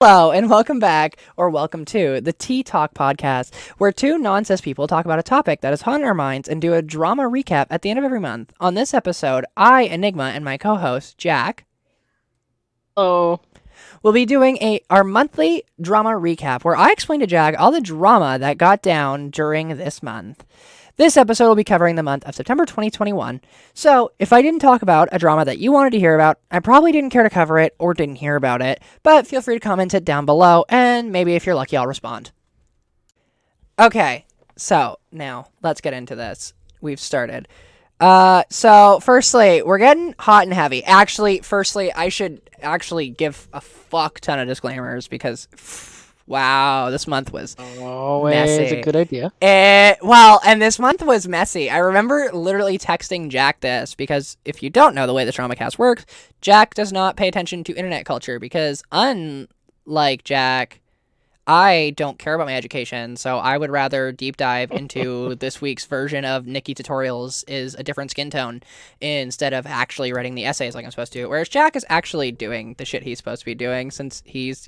Hello, and welcome back, or welcome to, the Tea Talk podcast, where two non-cis people talk about a topic that is hot in our minds and do a drama recap at the end of every month. On this episode, I, Enigma, and my co-host, Jack, Oh, will be doing our monthly drama recap, where I explain to Jack all the drama that got down during this month. This episode will be covering the month of September 2021, so if I didn't talk about a drama that you wanted to hear about, I probably didn't care to cover it or didn't hear about it, but feel free to comment it down below, and maybe if you're lucky, I'll respond. Okay, so now let's get into this. We've started. So firstly, we're getting hot and heavy. Actually, I should actually give a fuck ton of disclaimers because... wow, this month was always messy. a good idea. And this month was messy. I remember literally texting Jack this because if you don't know the way the Dramcast works, Jack does not pay attention to internet culture because unlike Jack, I don't care about my education, so I would rather deep dive into this week's version of Nikki Tutorials is a different skin tone instead of actually writing the essays like I'm supposed to. Whereas Jack is actually doing the shit he's supposed to be doing since he's,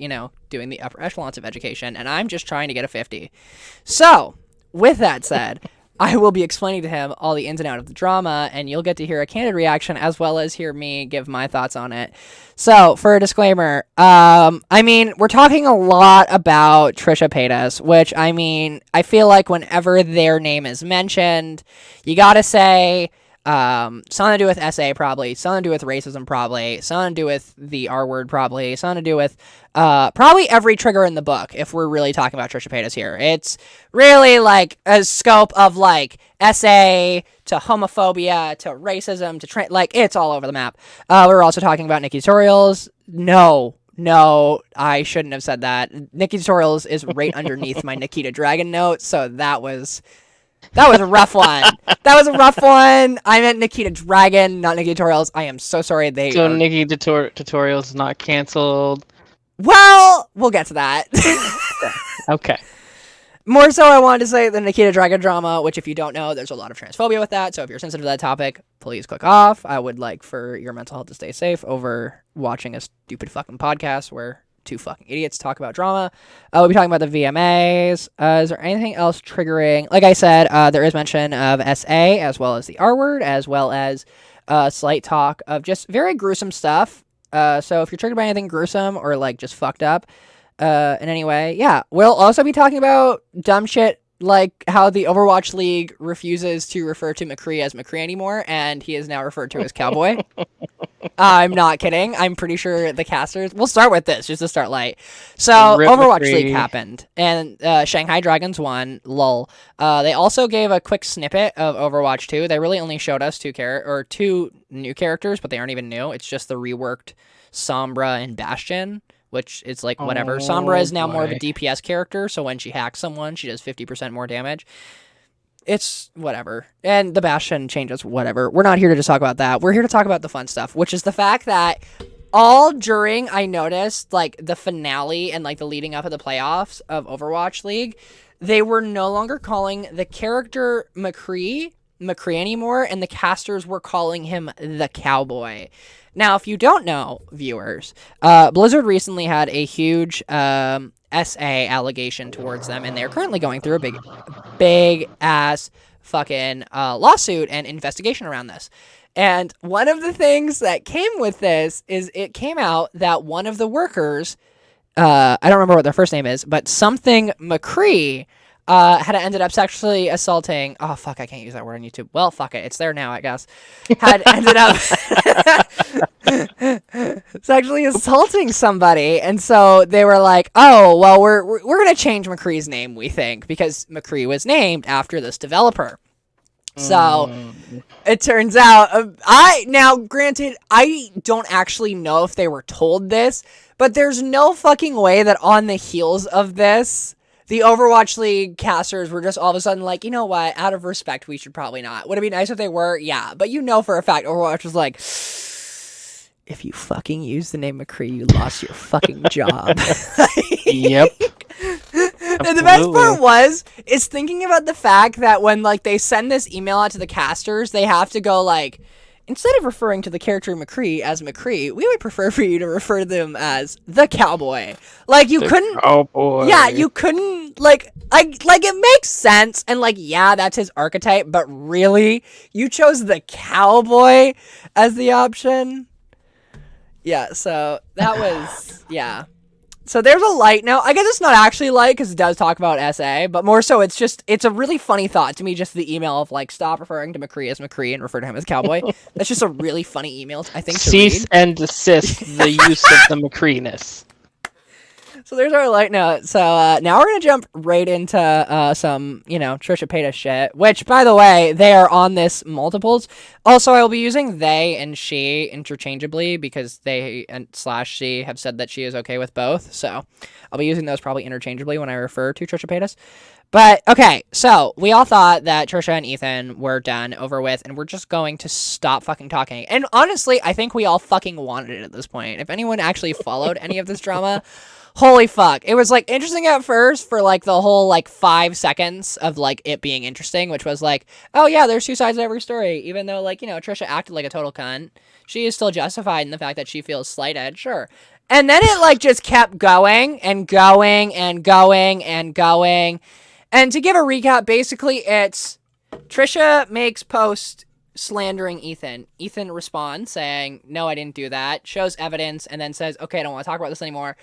doing the upper echelons of education, and I'm just trying to get a 50. So, with that said, I will be explaining to him all the ins and outs of the drama, and you'll get to hear a candid reaction as well as hear me give my thoughts on it. So, for a disclaimer, we're talking a lot about Trisha Paytas, which, I feel like whenever their name is mentioned, you gotta say, something to do with SA probably, something to do with racism probably, something to do with the R word probably, something to do with probably every trigger in the book if we're really talking about Trisha Paytas here. It's really like a scope of like SA to homophobia to racism to it's all over the map. We're also talking about Nikki Tutorials. No, I shouldn't have said that. Nikki Tutorials is right underneath my Nikita Dragun note, so that was a rough one. I meant Nikita Dragun, not Nikki Tutorials. I am so sorry. Nikki Tutorials is not canceled. Well, we'll get to that. Okay. More so, I wanted to say the Nikita Dragun drama, which if you don't know, there's a lot of transphobia with that. So if you're sensitive to that topic, please click off. I would like for your mental health to stay safe over watching a stupid fucking podcast where two fucking idiots talk about drama. We'll be talking about the VMAs. Is there anything else triggering? Like I said, there is mention of SA as well as the R word, as well as slight talk of just very gruesome stuff. So if you're triggered by anything gruesome or like just fucked up in any way, yeah. We'll also be talking about dumb shit like how the Overwatch League refuses to refer to McCree as McCree anymore, and he is now referred to as Cowboy. I'm not kidding. I'm pretty sure the casters... We'll start with this, just to start light. So, Overwatch League happened, and Shanghai Dragons won, lol. They also gave a quick snippet of Overwatch 2. They really only showed us two new characters, but they aren't even new. It's just the reworked Sombra and Bastion, which is like whatever. Sombra is now more of a DPS character, so when she hacks someone, she does 50% more damage. It's whatever. And the Bastion changes, whatever. We're not here to just talk about that. We're here to talk about the fun stuff, which is the fact that all during, I noticed, like, the finale and, like, the leading up of the playoffs of Overwatch League, they were no longer calling the character McCree anymore, and the casters were calling him the Cowboy. Now, if you don't know, viewers, Blizzard recently had a huge SA allegation towards them, and they're currently going through a big ass fucking lawsuit and investigation around this. And one of the things that came with this is it came out that one of the workers, I don't remember what their first name is, but something McCree, had ended up sexually assaulting... Oh, fuck, I can't use that word on YouTube. Well, fuck it. It's there now, I guess. Had ended up sexually assaulting somebody. And so they were like, oh, well, we're going to change McCree's name, we think, because McCree was named after this developer. So it turns out... granted, I don't actually know if they were told this, but there's no fucking way that on the heels of this... the Overwatch League casters were just all of a sudden like, you know what, out of respect, we should probably not. Would it be nice if they were? Yeah. But you know for a fact, Overwatch was like, if you fucking use the name McCree, you lost your fucking job. Yep. And the best part is thinking about the fact that when, like, they send this email out to the casters, they have to go, like, instead of referring to the character McCree as McCree, we would prefer for you to refer to them as the cowboy. Like, you couldn't... Cowboy. Yeah, you couldn't, like, it makes sense, and, like, yeah, that's his archetype, but really? You chose the cowboy as the option? Yeah, so that was... Yeah. So there's a light. Now, I guess it's not actually light because it does talk about SA, but more so it's a really funny thought to me, just the email of, like, stop referring to McCree as McCree and refer to him as Cowboy. That's just a really funny email, I think, to Cease read. and desist the use of the McCree-ness. So there's our light note. So now we're going to jump right into some, Trisha Paytas shit, which, by the way, they are on this multiples. Also, I will be using they and she interchangeably because they and /she have said that she is okay with both. So I'll be using those probably interchangeably when I refer to Trisha Paytas. But, okay, so we all thought that Trisha and Ethan were done, over with, and we're just going to stop fucking talking. And honestly, I think we all fucking wanted it at this point. If anyone actually followed any of this drama... Holy fuck. It was, like, interesting at first for, like, the whole, like, 5 seconds of, like, it being interesting, which was, like, oh, yeah, there's 2 sides to every story. Even though, like, Trisha acted like a total cunt, she is still justified in the fact that she feels slighted, sure. And then it, like, just kept going and going and going and going. And to give a recap, basically, it's Trisha makes post slandering Ethan. Ethan responds saying, no, I didn't do that, shows evidence, and then says, okay, I don't want to talk about this anymore.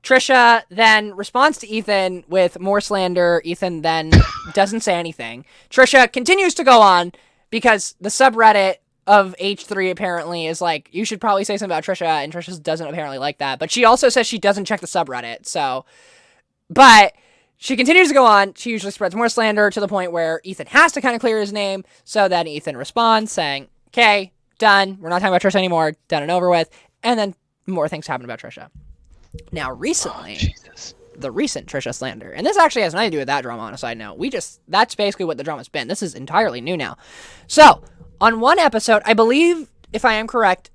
Trisha then responds to Ethan with more slander. Ethan then doesn't say anything. Trisha continues to go on because the subreddit of H3 apparently is like, you should probably say something about Trisha, and Trisha doesn't apparently like that. But she also says she doesn't check the subreddit, so... But she continues to go on. She usually spreads more slander to the point where Ethan has to kind of clear his name. So then Ethan responds saying, okay, done. We're not talking about Trisha anymore. Done and over with. And then more things happen about Trisha. Now, recently, the recent Trisha slander, and this actually has nothing to do with that drama on a side note. That's basically what the drama's been. This is entirely new now. So, on one episode, I believe, if I am correct,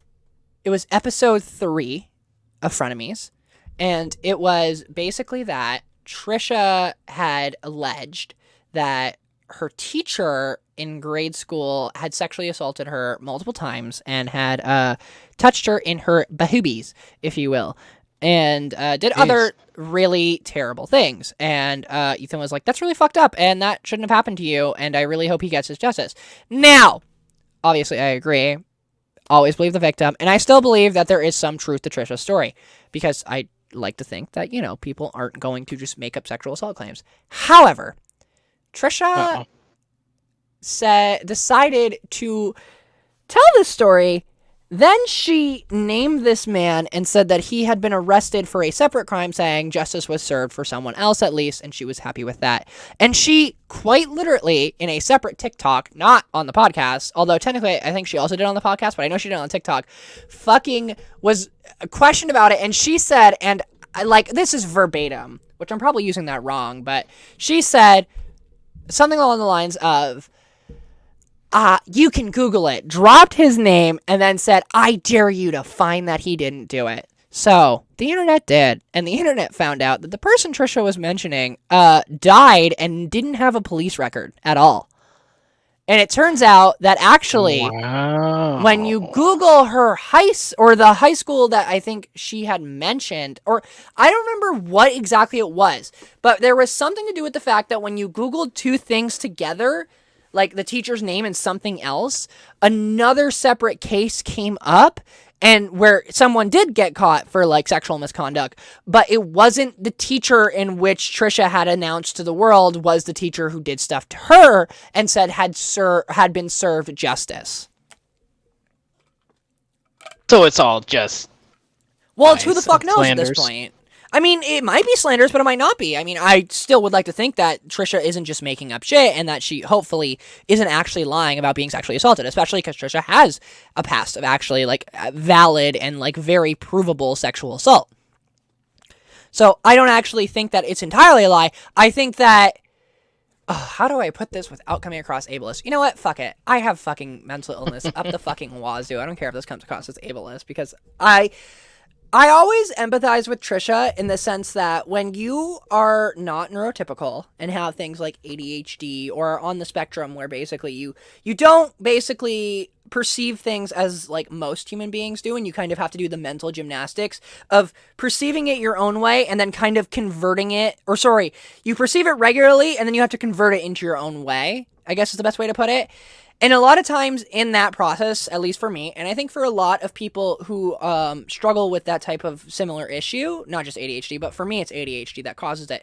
it was episode 3 of Frenemies, and it was basically that Trisha had alleged that her teacher in grade school had sexually assaulted her multiple times and had touched her in her bahoobies, if you will. And did other really terrible things. And Ethan was like, that's really fucked up, and that shouldn't have happened to you, and I really hope he gets his justice. Now, obviously, I agree. Always believe the victim. And I still believe that there is some truth to Trisha's story, because I like to think that, people aren't going to just make up sexual assault claims. However, Trisha decided to tell this story. Then she named this man and said that he had been arrested for a separate crime, saying justice was served for someone else at least, and she was happy with that. And she quite literally, in a separate TikTok, not on the podcast, although technically I think she also did on the podcast, but I know she did on TikTok, fucking was questioned about it, and she said, and this is verbatim, which I'm probably using that wrong, but she said something along the lines of, you can Google it, dropped his name, and then said, I dare you to find that he didn't do it. So, the internet did, and the internet found out that the person Trisha was mentioning, died and didn't have a police record at all. And it turns out that actually, when you Google her the high school that I think she had mentioned, or I don't remember what exactly it was, but there was something to do with the fact that when you Googled 2 things together, like the teacher's name and something else, another separate case came up, and where someone did get caught for sexual misconduct, but it wasn't the teacher in which Trisha had announced to the world was the teacher who did stuff to her and said had been served justice. So it's all just who the fuck knows at this point? I mean, it might be slanderous, but it might not be. I mean, I still would like to think that Trisha isn't just making up shit and that she hopefully isn't actually lying about being sexually assaulted, especially because Trisha has a past of actually, valid and, very provable sexual assault. So I don't actually think that it's entirely a lie. I think that... how do I put this without coming across ableist? You know what? Fuck it. I have fucking mental illness up the fucking wazoo. I don't care if this comes across as ableist, because I always empathize with Trisha in the sense that when you are not neurotypical and have things like ADHD or are on the spectrum where basically you don't basically perceive things as like most human beings do, and you kind of have to do the mental gymnastics of perceiving it your own way and then kind of converting it, or sorry, you perceive it regularly and then you have to convert it into your own way, I guess is the best way to put it. And a lot of times in that process, at least for me, and I think for a lot of people who struggle with that type of similar issue, not just ADHD, but for me it's ADHD that causes it,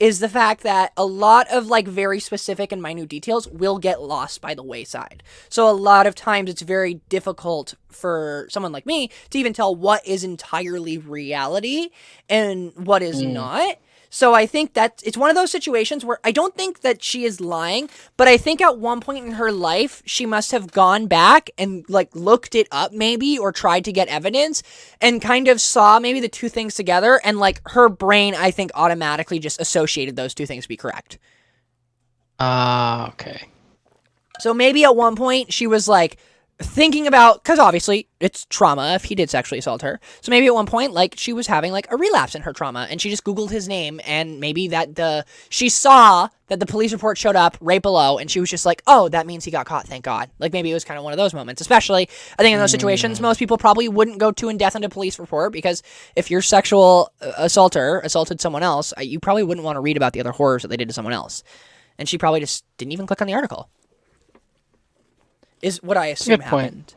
is the fact that a lot of like very specific and minute details will get lost by the wayside. So a lot of times it's very difficult for someone like me to even tell what is entirely reality and what is not. So I think that it's one of those situations where I don't think that she is lying, but I think at one point in her life, she must have gone back and like looked it up maybe, or tried to get evidence and kind of saw maybe the two things together, and like her brain, I think, automatically just associated those two things to be correct. Okay. So maybe at one point she was like thinking about, because obviously it's trauma if he did sexually assault her, so maybe at one point like she was having like a relapse in her trauma and she just googled his name, and maybe she saw that the police report showed up right below and she was just like, oh, that means he got caught, thank God. Like maybe it was kind of one of those moments. Especially I think in those situations most people probably wouldn't go too in depth into police report, because if your sexual assaulter assaulted someone else, you probably wouldn't want to read about the other horrors that they did to someone else, and she probably just didn't even click on the article, is what I assume happened.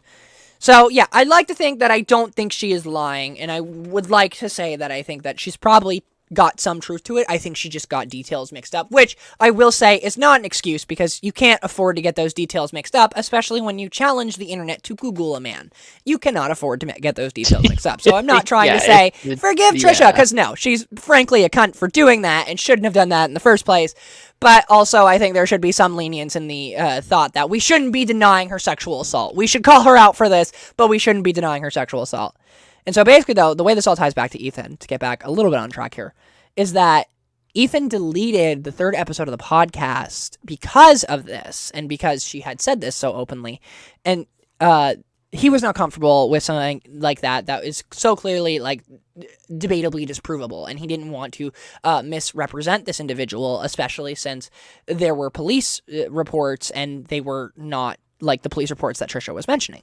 So, yeah, I'd like to think that I don't think she is lying, and I would like to say that I think that she's probably got some truth to it. I think she just got details mixed up, which I will say is not an excuse, because you can't afford to get those details mixed up, especially when you challenge the internet to Google a man. You cannot afford to get those details mixed up. So I'm not trying to say, forgive Trisha, because no, she's frankly a cunt for doing that and shouldn't have done that in the first place. But also, I think there should be some lenience in the thought that we shouldn't be denying her sexual assault. We should call her out for this, but we shouldn't be denying her sexual assault. And so basically, though, the way this all ties back to Ethan, to get back a little bit on track here, is that Ethan deleted the third episode of the podcast because of this, and because she had said this so openly. And he was not comfortable with something like that is so clearly like debatably disprovable, and he didn't want to misrepresent this individual, especially since there were police reports and they were not like the police reports that Trisha was mentioning.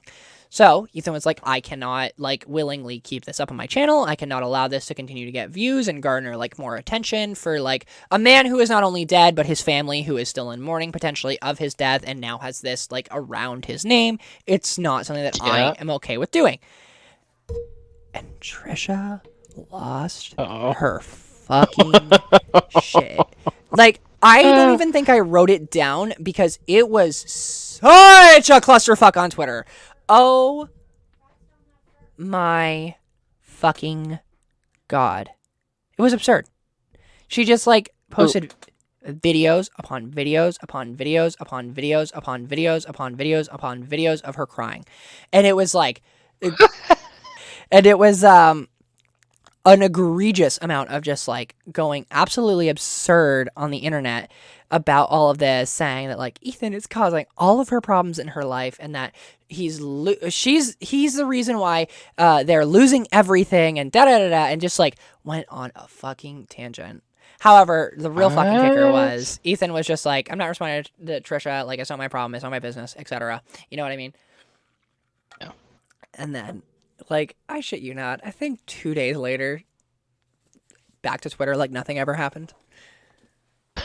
So Ethan was like, I cannot like willingly keep this up on my channel. I cannot allow this to continue to get views and garner like more attention for like a man who is not only dead, but his family who is still in mourning potentially of his death and now has this like around his name. It's not something that I am okay with doing. And Trisha lost her fucking shit. Like, I don't even think I wrote it down because it was such a clusterfuck on Twitter. Oh my fucking God. It was absurd. She just like posted videos upon videos upon videos upon videos upon videos upon videos upon videos of her crying. And it was like and it was an egregious amount of just like going absolutely absurd on the internet about all of this, saying that like Ethan is causing all of her problems in her life, and that he's the reason why they're losing everything, and da da da da, and just like went on a fucking tangent. However, the real fucking kicker was Ethan was just like, I'm not responding to Trisha, like it's not my problem, it's not my business, etc. You know what I mean? Yeah. And then like, I shit you not, I think 2 days later, back to Twitter like nothing ever happened.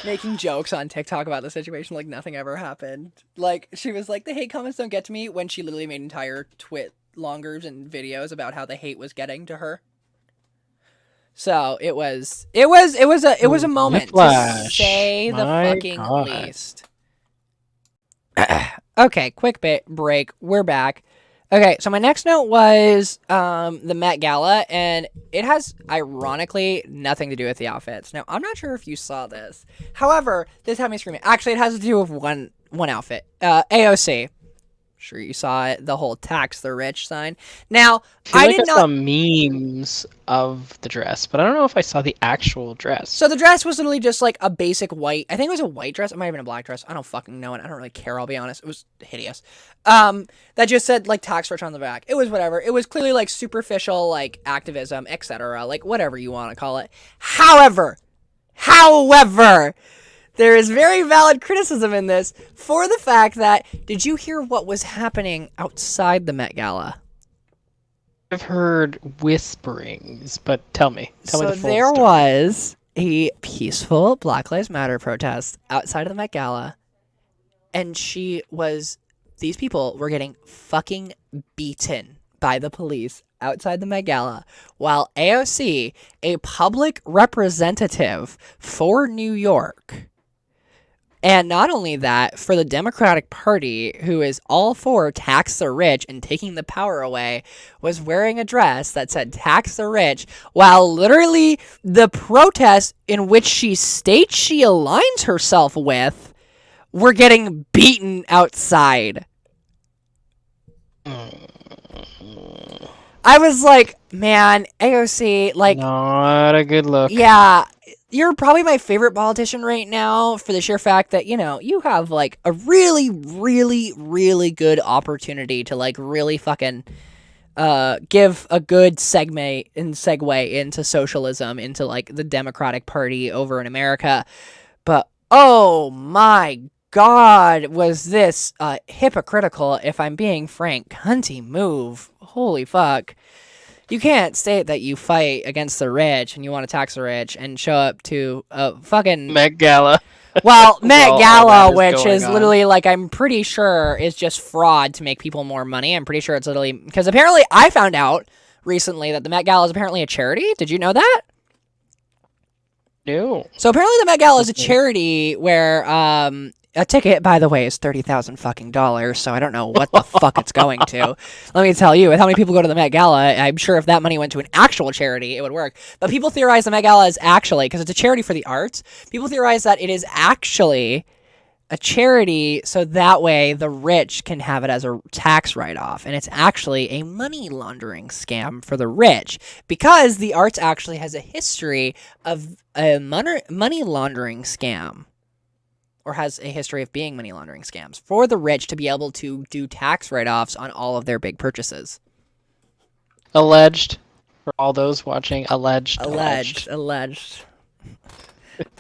Making jokes on TikTok about the situation like nothing ever happened. Like, she was like, the hate comments don't get to me, when she literally made entire twit longers and videos about how the hate was getting to her. So it was a moment to say the fucking least. Okay, quick break. We're back. Okay, so my next note was the Met Gala, and it has, ironically, nothing to do with the outfits. Now, I'm not sure if you saw this. However, this had me screaming. Actually, it has to do with one outfit. AOC. Sure, you saw it. The whole tax the rich sign. Now, I did not. saw memes of the dress, but I don't know if I saw the actual dress. So the dress was literally just like a basic white. I think it was a white dress. It might have been a black dress. I don't fucking know, and I don't really care. I'll be honest. It was hideous. That just said like tax rich on the back. It was whatever. It was clearly like superficial, like activism, etc. Like whatever you want to call it. However, there is very valid criticism in this for the fact that, did you hear what was happening outside the Met Gala? I've heard whisperings, but tell me the full story. There was a peaceful Black Lives Matter protest outside of the Met Gala, and these people were getting fucking beaten by the police outside the Met Gala, while AOC, a public representative for New York, and not only that, for the Democratic Party, who is all for tax the rich and taking the power away, was wearing a dress that said tax the rich, while literally the protests in which she states she aligns herself with were getting beaten outside. I was like, man, AOC, like... Not a good look. Yeah, you're probably my favorite politician right now for the sheer fact that, you know, you have, like, a really, really, really good opportunity to, like, really fucking give a good segue into socialism, into, like, the Democratic Party over in America. But, oh my God, was this hypocritical, if I'm being frank, cunty move. Holy fuck. You can't state that you fight against the rich and you want to tax the rich and show up to a fucking... Met Gala. Well, Met Gala, which is on. literally, like, I'm pretty sure is just fraud to make people more money. I'm pretty sure it's literally... Because apparently I found out recently that the Met Gala is apparently a charity. Did you know that? No. So apparently the Met Gala is a charity where... a ticket, by the way, is $30,000 fucking dollars, so I don't know what the fuck it's going to. Let me tell you, with how many people go to the Met Gala, I'm sure if that money went to an actual charity, it would work. But people theorize the Met Gala is actually, because it's a charity for the arts, people theorize that it is actually a charity so that way the rich can have it as a tax write-off. And it's actually a money laundering scam for the rich, because the arts actually has a history of a money laundering scam. Or has a history of being money laundering scams for the rich to be able to do tax write-offs on all of their big purchases. Alleged. For all those watching, alleged. But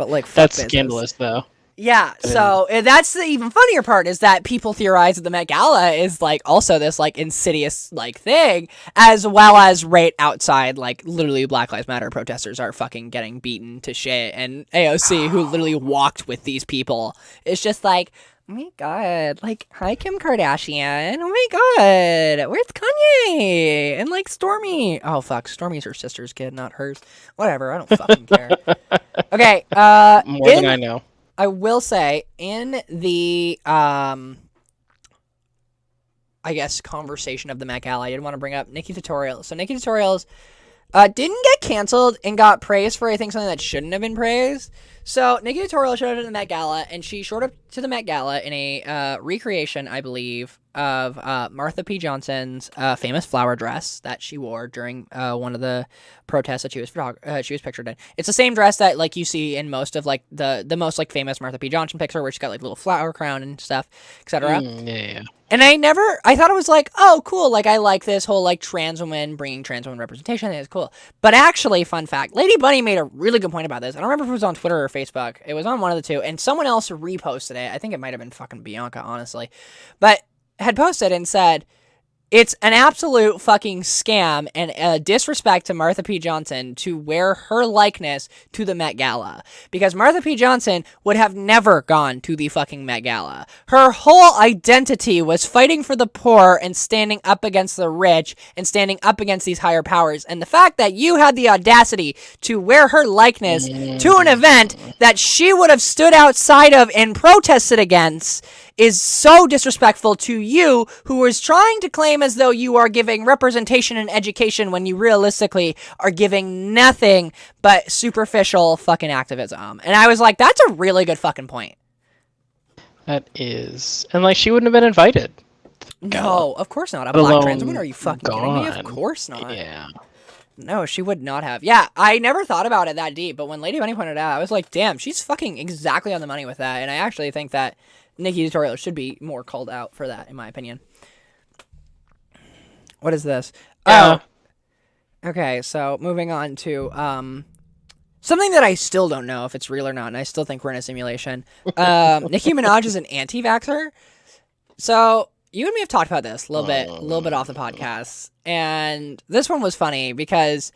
like, fuck that's business. Scandalous, though. Yeah, so that's the even funnier part, is that people theorize that the Met Gala is like also this like insidious like thing, as well as right outside, like literally Black Lives Matter protesters are fucking getting beaten to shit, and AOC, who literally walked with these people, is just like, oh my God, like, hi Kim Kardashian, oh my God, where's Kanye? And like Stormy, oh fuck, Stormy's her sister's kid, not hers. Whatever, I don't fucking care. Okay, More than I know. I will say, in the, I guess, conversation of the Met Gala, I did want to bring up Nikki Tutorials. So Nikki Tutorials didn't get canceled and got praised for, I think, something that shouldn't have been praised. So Nikki Tutorials showed up at the Met Gala, and she showed up to the Met Gala in a recreation, I believe, of Martha P. Johnson's famous flower dress that she wore during one of the protests that she was pictured in. It's the same dress that like you see in most of like the most like famous Martha P. Johnson picture, where she's got like little flower crown and stuff, etc. Yeah. And I thought it was like, oh, cool. Like, I like this whole, like, trans woman, bringing trans woman representation. I think it's cool. But actually, fun fact, Lady Bunny made a really good point about this. I don't remember if it was on Twitter or Facebook. It was on one of the two. And someone else reposted it. I think it might have been fucking Bianca, honestly. But had posted and said, it's an absolute fucking scam and a disrespect to Martha P. Johnson to wear her likeness to the Met Gala. Because Martha P. Johnson would have never gone to the fucking Met Gala. Her whole identity was fighting for the poor and standing up against the rich and standing up against these higher powers. And the fact that you had the audacity to wear her likeness to an event that she would have stood outside of and protested against is so disrespectful to you, who was trying to claim as though you are giving representation and education when you realistically are giving nothing but superficial fucking activism. And I was like, that's a really good fucking point. That is. And like, she wouldn't have been invited to No, of course not. A Let black alone trans woman? Are you fucking kidding me? Of gone. course not. Yeah. No, she would not have. Yeah, I never thought about it that deep, but when Lady Bunny pointed it out, I was like, damn, she's fucking exactly on the money with that. And I actually think that Nikki Tutorial should be more called out for that, in my opinion. What is this? Yeah. Oh, okay, so moving on to something that I still don't know if it's real or not, and I still think we're in a simulation. Nicki Minaj is an anti-vaxxer. So you and me have talked about this a little bit off the podcast, and this one was funny because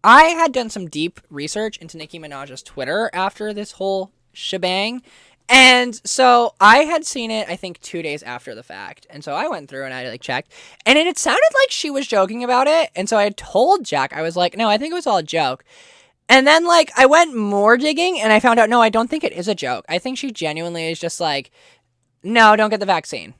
I had done some deep research into Nicki Minaj's Twitter after this whole shebang, and so I had seen it, I think, 2 days after the fact, and so I went through and I checked, and it sounded like she was joking about it, and so I told Jack, I was like, no, I think it was all a joke. And then, I went more digging, and I found out, no, I don't think it is a joke. I think she genuinely is just like, no, don't get the vaccine.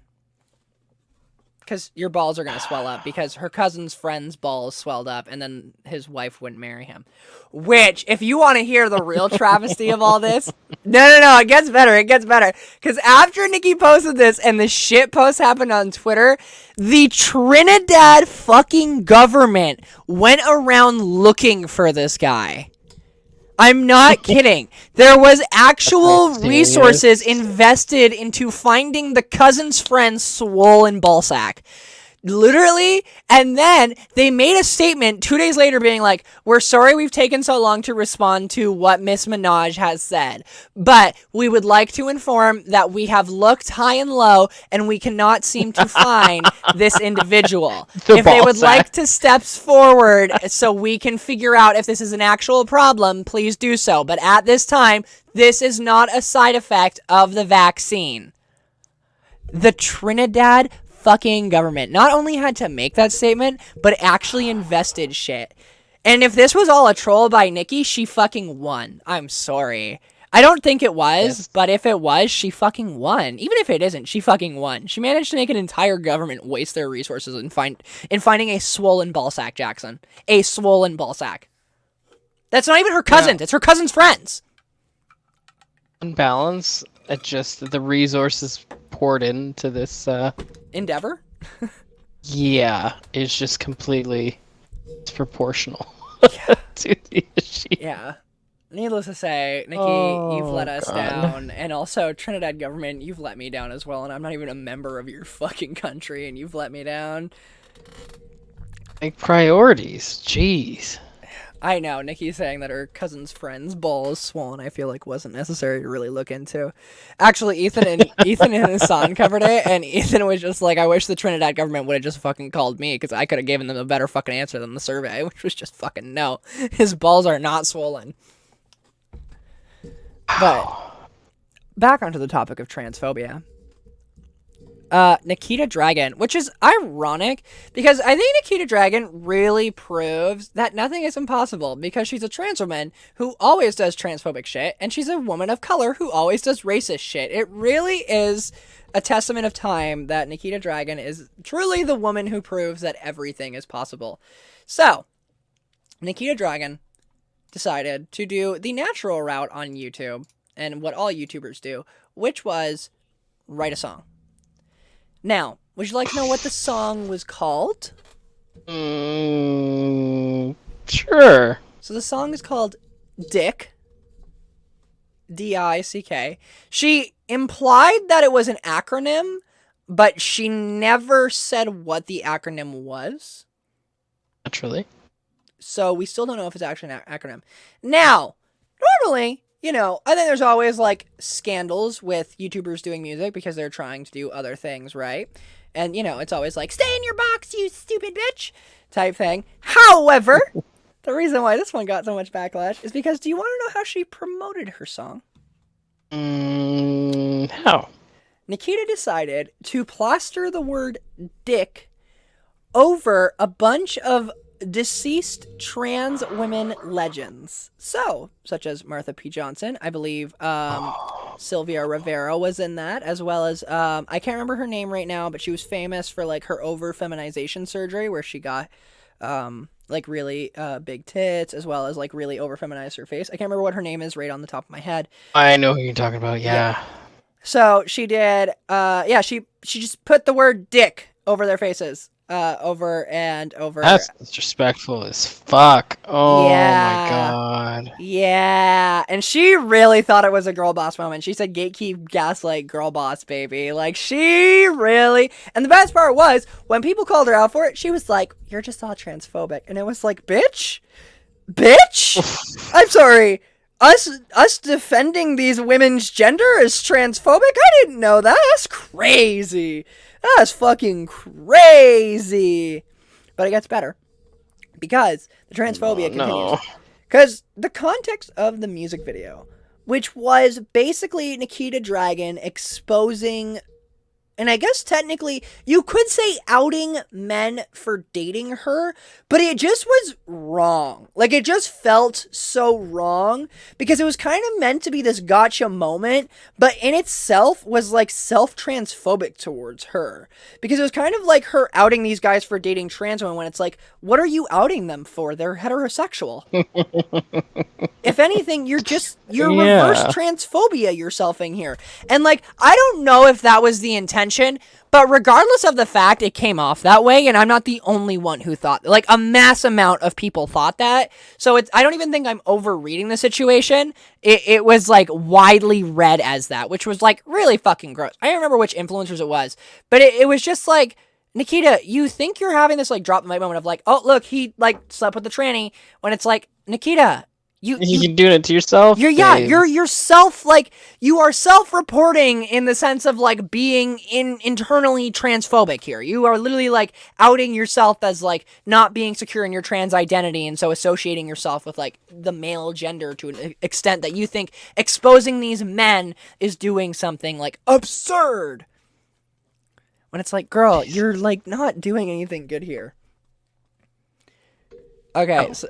Because your balls are going to swell up, because her cousin's friend's balls swelled up, and then his wife wouldn't marry him. Which, if you want to hear the real travesty of all this, no, it gets better, Because after Nikki posted this, and the shit post happened on Twitter, the Trinidad fucking government went around looking for this guy. I'm not kidding. There was actual resources invested into finding the cousin's friend's swollen ballsack. Literally, and then they made a statement 2 days later being like, we're sorry we've taken so long to respond to what Miss Minaj has said, but we would like to inform that we have looked high and low and we cannot seem to find this individual. If they would like to steps forward so we can figure out if this is an actual problem, please do so. But at this time, this is not a side effect of the vaccine. The Trinidad fucking government not only had to make that statement, but actually invested shit. And if this was all a troll by Nikki, she fucking won. I'm sorry. I don't think it was, but if it was, she fucking won. Even if it isn't, she fucking won. She managed to make an entire government waste their resources in finding a swollen ballsack, Jackson. A swollen ballsack. That's not even her cousin. Yeah. It's her cousin's friends. On balance, it just the resources poured into this endeavor. Yeah, it's just completely disproportional to the issue. Yeah. Needless to say, Nikki, you've let us down, and also Trinidad government, you've let me down as well, and I'm not even a member of your fucking country, and you've let me down. Like priorities, jeez. I know, Nikki saying that her cousin's friend's ball is swollen, I feel like wasn't necessary to really look into. Actually, Ethan and Hassan covered it, and Ethan was just like, I wish the Trinidad government would have just fucking called me, because I could have given them a better fucking answer than the survey, which was just fucking no. His balls are not swollen. But, back onto the topic of transphobia. Nikita Dragun, which is ironic because I think Nikita Dragun really proves that nothing is impossible because she's a trans woman who always does transphobic shit, and she's a woman of color who always does racist shit. It really is a testament of time that Nikita Dragun is truly the woman who proves that everything is possible. So, Nikita Dragun decided to do the natural route on YouTube and what all YouTubers do, which was write a song. Now, would you like to know what the song was called? Sure. So the song is called Dick. D-I-C-K. She implied that it was an acronym, but she never said what the acronym was. Naturally. So we still don't know if it's actually an acronym. Now, normally, I think there's always, scandals with YouTubers doing music because they're trying to do other things, right? And, it's always like, stay in your box, you stupid bitch, type thing. However, the reason why this one got so much backlash is because, do you want to know how she promoted her song? How? Nikita decided to plaster the word dick over a bunch of deceased trans women legends. So, such as Martha P. Johnson, I believe Sylvia Rivera was in that, as well as, I can't remember her name right now, but she was famous for, her over-feminization surgery, where she got, really big tits, as well as, really over-feminized her face. I can't remember what her name is right on the top of my head. I know who you're talking about, yeah. So, she did, she just put the word dick over their faces, over and over. That's disrespectful as fuck. Oh Yeah. my god. Yeah, and she really thought it was a girl boss moment. She said gatekeep, gaslight, girl boss, baby. Like, she really... And the best part was, when people called her out for it, she was like, you're just all transphobic. And it was like, bitch? Bitch? I'm sorry. Us defending these women's gender is transphobic? I didn't know that. That's crazy. That's fucking crazy. But it gets better. Because the transphobia continues. No. Because the context of the music video, which was basically Nikita Dragun exposing, and I guess technically you could say outing men for dating her, but it just was wrong. Like, it just felt so wrong because it was kind of meant to be this gotcha moment, but in itself was like self-transphobic towards her. Because it was kind of like her outing these guys for dating trans women when it's like, what are you outing them for? They're heterosexual. If anything, you're reverse transphobia yourselfing here. And like, I don't know if that was the intention, but regardless of the fact, it came off that way, and I'm not the only one who thought, like, a mass amount of people thought that. So I don't even think I'm overreading the situation. It was like widely read as that, which was like really fucking gross. I don't remember which influencers it was, but it was just like, Nikita, you think you're having this like drop the mic moment of like, oh look, he like slept with the tranny, when it's like, Nikita, you're doing it to yourself. You're self, like, you are self-reporting in the sense of like being internally transphobic here. You are literally like outing yourself as like not being secure in your trans identity, and so associating yourself with like the male gender to an extent that you think exposing these men is doing something like absurd. When it's like, girl, you're like not doing anything good here. Okay, so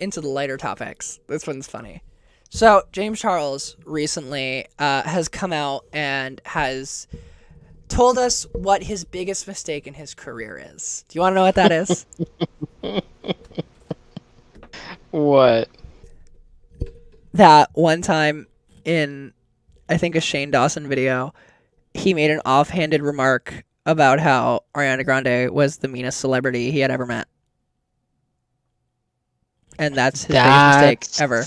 into the lighter topics. This one's funny. So, James Charles recently has come out and has told us what his biggest mistake in his career is. Do you want to know what that is? What? That one time in, I think, a Shane Dawson video, he made an offhanded remark about how Ariana Grande was the meanest celebrity he had ever met. And that's his biggest mistake ever.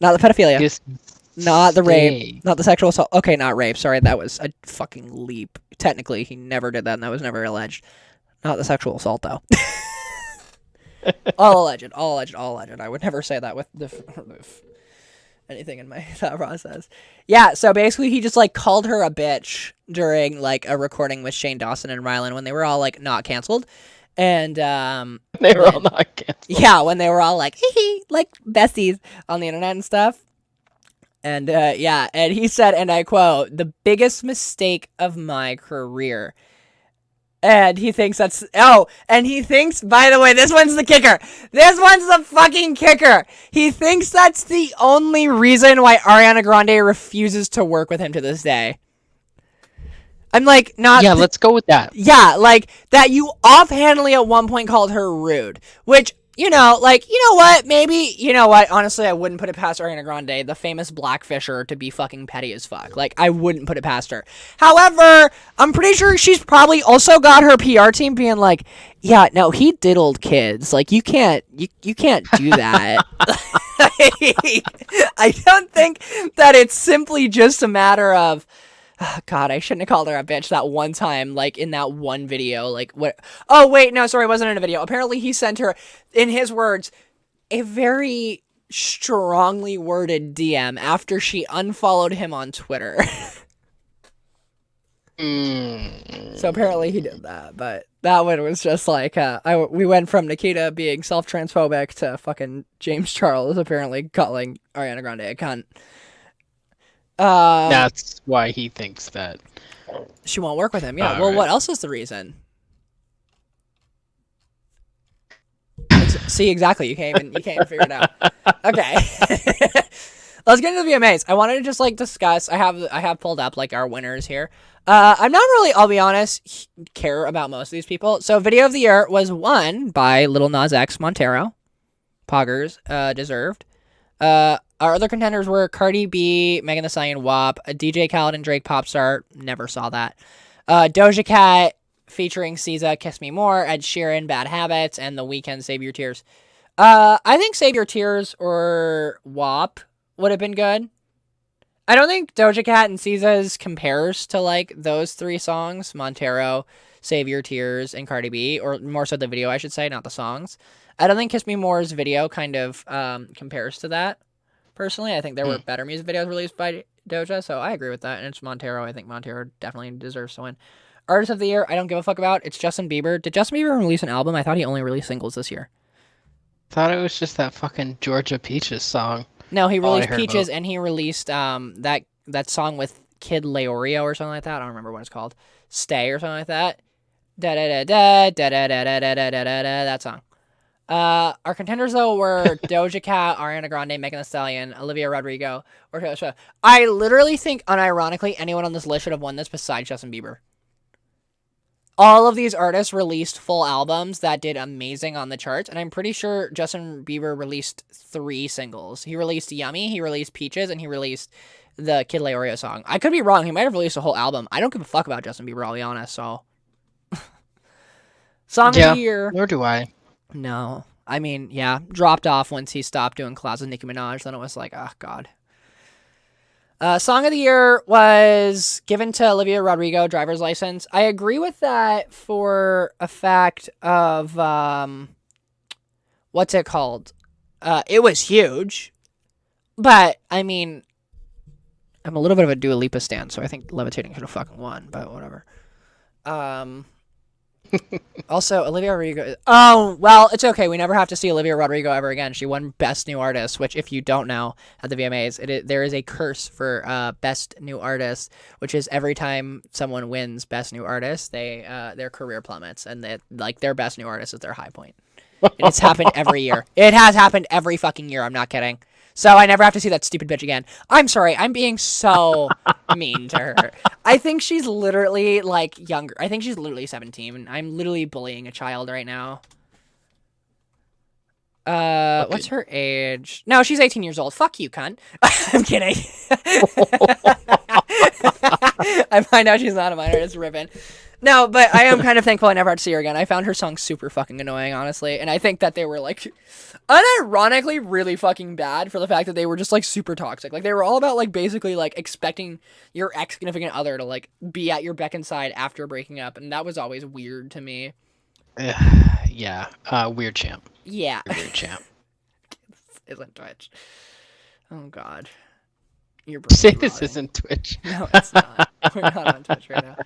Not the pedophilia. Not the rape. Not the sexual assault. Okay, not rape. Sorry, that was a fucking leap. Technically, he never did that, and that was never alleged. Not the sexual assault, though. All alleged. All alleged. All alleged. I would never say that with anything in my thought process. Yeah, so basically he just, like, called her a bitch during, like, a recording with Shane Dawson and Rylan when they were all, like, not canceled. And they were all not canceled. Yeah, when they were all like, hee like besties on the internet and stuff. And yeah, and he said, and I quote, the biggest mistake of my career. And he thinks that's, and he thinks, by the way, this one's the kicker. This one's the fucking kicker. He thinks that's the only reason why Ariana Grande refuses to work with him to this day. I'm like, not... Yeah, let's go with that. Yeah, like, that you offhandedly at one point called her rude. Which, you know, like, you know what? Maybe, you know what? Honestly, I wouldn't put it past Ariana Grande, the famous blackfisher, to be fucking petty as fuck. Like, I wouldn't put it past her. However, I'm pretty sure she's probably also got her PR team being like, yeah, no, he diddled kids. Like, you can't do that. I don't think that it's simply just a matter of... Oh, God, I shouldn't have called her a bitch that one time, like, in that one video, like, what? Oh, wait, no, sorry, it wasn't in a video. Apparently, he sent her, in his words, a very strongly worded DM after she unfollowed him on Twitter. So apparently he did that, but that one was just like, we went from Nikita being self-transphobic to fucking James Charles apparently calling Ariana Grande a cunt. That's why he thinks that she won't work with him. Yeah. Well, right. What else is the reason? See, exactly. You can't even figure it out. Okay. Let's get into the VMAs. I wanted to just like discuss. I have pulled up like our winners here. I'm not really, I'll be honest, care about most of these people. So, Video of the Year was won by Lil Nas X Montero. Poggers, deserved. Our other contenders were Cardi B, Megan Thee Stallion, WAP, DJ Khaled and Drake Popstar. Never saw that. Doja Cat, featuring SZA, Kiss Me More, Ed Sheeran, Bad Habits, and The Weeknd, Save Your Tears. I think Save Your Tears or WAP would have been good. I don't think Doja Cat and SZA's compares to, like, those three songs, Montero, Save Your Tears, and Cardi B, or more so the video, I should say, not the songs. I don't think Kiss Me More's video kind of compares to that, personally. I think there were better music videos released by Doja, so I agree with that, and it's Montero. I think Montero definitely deserves to win. Artist of the Year, I don't give a fuck about. It's Justin Bieber. Did Justin Bieber release an album? I thought he only released singles this year. Thought it was just that fucking Georgia Peaches song. No, he released Peaches, and he released that song with Kid Leorio or something like that. I don't remember what it's called. Stay or something like that. Da da da da da da da da da da da da. That song. Our contenders though were Doja Cat, Ariana Grande, Megan Thee Stallion, Olivia Rodrigo, or Taylor Swift. I literally think, unironically, anyone on this list should have won this besides Justin Bieber. All of these artists released full albums that did amazing on the charts, and I'm pretty sure Justin Bieber released 3 singles. He released Yummy, he released Peaches, and he released the Kid Leorio song. I could be wrong. He might have released a whole album. I don't give a fuck about Justin Bieber, I'll be honest, so. Song of the Year. Nor do I. No. I mean, yeah, dropped off once he stopped doing collabs with Nicki Minaj. Then it was like, oh, God. Song of the Year was given to Olivia Rodrigo, Driver's License. I agree with that for a fact of, what's it called? It was huge. But, I mean, I'm a little bit of a Dua Lipa stan, so I think Levitating should have fucking won, but whatever. Also, Olivia Rodrigo. Oh, well, it's okay. We never have to see Olivia Rodrigo ever again. She won Best New Artist, which, if you don't know, at the VMAs, there is a curse for Best New Artist, which is every time someone wins Best New Artist, their career plummets, and their Best New Artist is their high point. And it's happened every year. It has happened every fucking year. I'm not kidding. So I never have to see that stupid bitch again. I'm sorry. I'm being so mean to her. I think she's literally, like, younger. I think she's literally 17. And I'm literally bullying a child right now. What's her age? No, she's 18 years old. Fuck you, cunt. I'm kidding. I find out she's not a minor. It's ribbon. No, but I am kind of thankful I never had to see her again. I found her song super fucking annoying, honestly. And I think that they were, like, unironically really fucking bad for the fact that they were just, like, super toxic. Like, they were all about, like, basically, like, expecting your ex-significant other to, like, be at your beck and side after breaking up. And that was always weird to me. Yeah. Weird champ. Yeah. Weird champ. Isn't Twitch. Oh, God. You're Say this isn't Twitch. No, it's not. We're not on Twitch right now.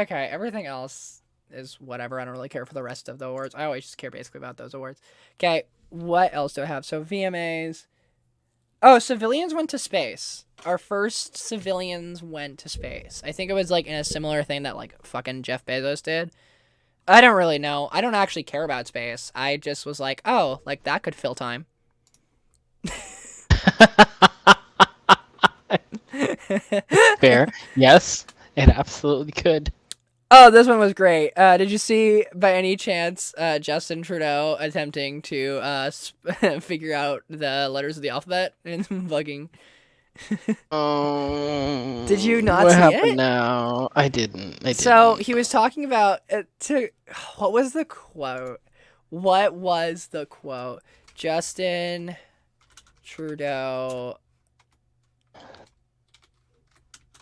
Okay, everything else is whatever. I don't really care for the rest of the awards. I always just care basically about those awards. Okay, what else do I have? So VMAs. Oh, civilians went to space. Our first civilians went to space. I think it was like in a similar thing that like fucking Jeff Bezos did. I don't really know. I don't actually care about space. I just was like, oh, like that could fill time. Fair. Yes. It absolutely could. Oh, this one was great. Did you see, by any chance, Justin Trudeau attempting to figure out the letters of the alphabet and fucking? Did you not what see happened it? now? I didn't. So he was talking about what was the quote? What was the quote? Justin Trudeau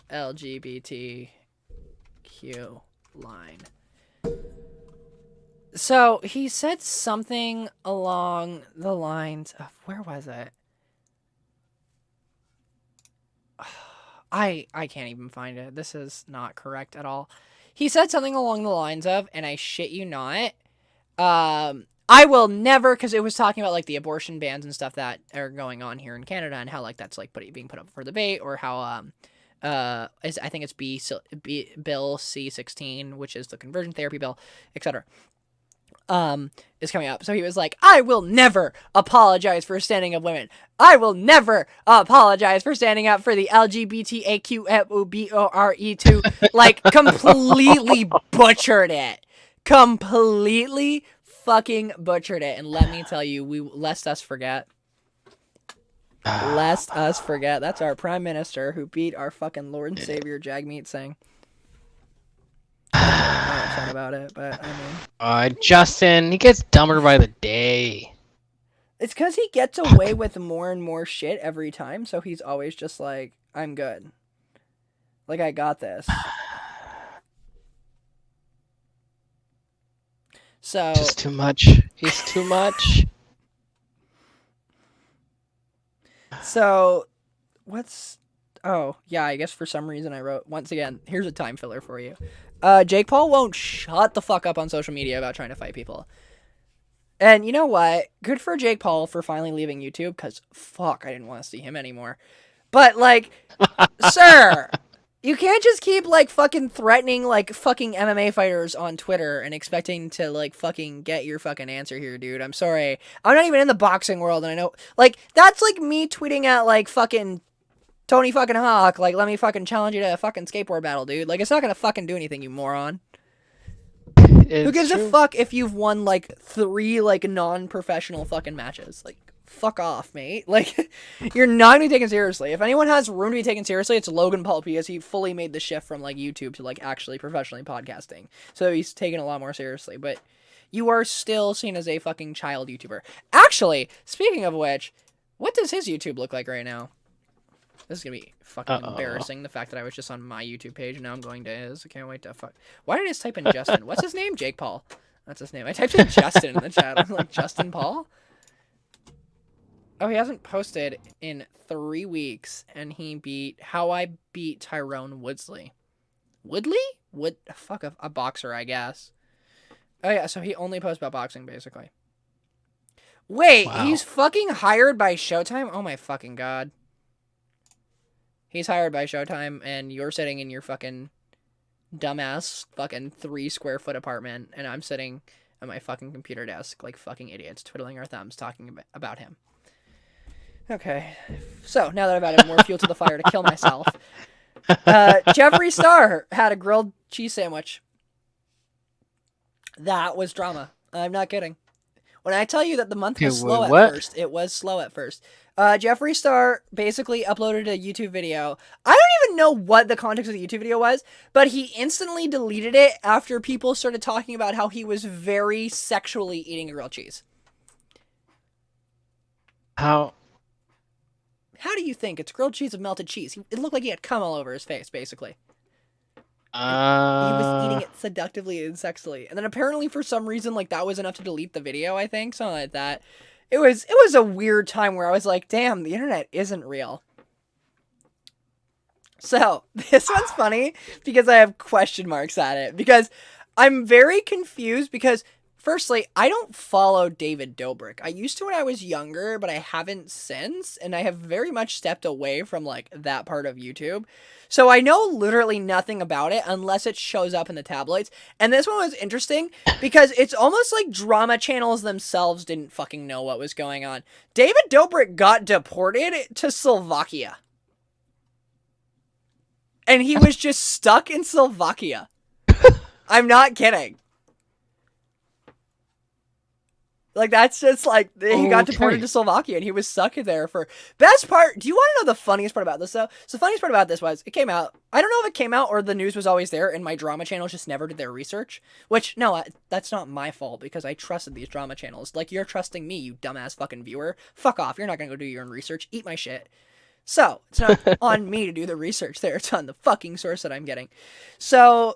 LGBTQ line. So he said something along the lines of, where was it? I can't even find it. This is not correct at all. He said something along the lines of, and I shit you not, I will never, because it was talking about like the abortion bans and stuff that are going on here in Canada and how like that's like being put up for debate, or how I think it's Bill C-16, which is the conversion therapy bill, etc. Is coming up. So he was like, I will never apologize for standing up women. I will never apologize for standing up for the LGBTAQFOBORE2. Like, completely butchered it. Completely fucking butchered it. And let me tell you, lest us forget. Lest us forget. That's our prime minister who beat our fucking Lord and Savior Jagmeet Singh. upset about it, but I mean, Justin, he gets dumber by the day. it's because he gets away with more and more shit every time, so he's always just like, I'm good. Like, I got this. So Just too much. He's too much. So, oh, yeah, I guess for some reason I wrote, once again, here's a time filler for you. Jake Paul won't shut the fuck up on social media about trying to fight people. And you know what? Good for Jake Paul for finally leaving YouTube, because fuck, I didn't want to see him anymore. But, like, sir, you can't just keep, like, fucking threatening, like, fucking MMA fighters on Twitter and expecting to, like, fucking get your fucking answer here, dude. I'm sorry. I'm not even in the boxing world, and I know, like, that's like me tweeting at, like, fucking Tony fucking Hawk, like, let me fucking challenge you to a fucking skateboard battle, dude. Like, it's not gonna fucking do anything, you moron. Who gives a fuck if you've won, like, 3, like, non-professional fucking matches? Like, fuck off, mate. Like, you're not gonna be taken seriously. If anyone has room to be taken seriously, it's Logan Paul, because he fully made the shift from, like, YouTube to, like, actually professionally podcasting. So he's taken a lot more seriously. But you are still seen as a fucking child YouTuber. Actually, speaking of which, what does his YouTube look like right now? This is gonna be fucking embarrassing. The fact that I was just on my YouTube page and now I'm going to his. I can't wait to fuck. Why did I just type in Justin? What's his name? Jake Paul. That's his name. I typed in Justin in the chat. I'm like, Justin Paul? Oh, he hasn't posted in 3 weeks, and he beat How I Beat Tyrone Woodley. Fuck, a boxer, I guess. Oh yeah, so he only posts about boxing, basically. Wait, wow. He's fucking hired by Showtime? Oh my fucking god. He's hired by Showtime, and you're sitting in your fucking dumbass fucking 3 square foot apartment, and I'm sitting at my fucking computer desk like fucking idiots, twiddling our thumbs, talking about him. Okay, so now that I've added more fuel to the fire to kill myself, Jeffree Star had a grilled cheese sandwich. That was drama. I'm not kidding. When I tell you that the month was slow at first, it was slow at first. Jeffree Star basically uploaded a YouTube video. I don't even know what the context of the YouTube video was, but he instantly deleted it after people started talking about how he was very sexually eating grilled cheese. How do you think? It's grilled cheese with melted cheese. It looked like he had cum all over his face, basically. He was eating it seductively and sexily. And then apparently for some reason, like, that was enough to delete the video, I think. Something like that. It was a weird time where I was like, damn, the internet isn't real. So, this one's funny because I have question marks at it. Because I'm very confused because, firstly, I don't follow David Dobrik. I used to when I was younger, but I haven't since. And I have very much stepped away from, like, that part of YouTube. So I know literally nothing about it unless it shows up in the tabloids. And this one was interesting because it's almost like drama channels themselves didn't fucking know what was going on. David Dobrik got deported to Slovakia. And he was just stuck in Slovakia. I'm not kidding. Like, that's just, like, he got deported to Slovakia, and he was stuck there for... Best part... Do you want to know the funniest part about this, though? So the funniest part about this was, it came out... I don't know if it came out or the news was always there, and my drama channels just never did their research. Which, no, that's not my fault, because I trusted these drama channels. Like, you're trusting me, you dumbass fucking viewer. Fuck off, you're not gonna go do your own research. Eat my shit. So, it's not on me to do the research there. It's on the fucking source that I'm getting. So,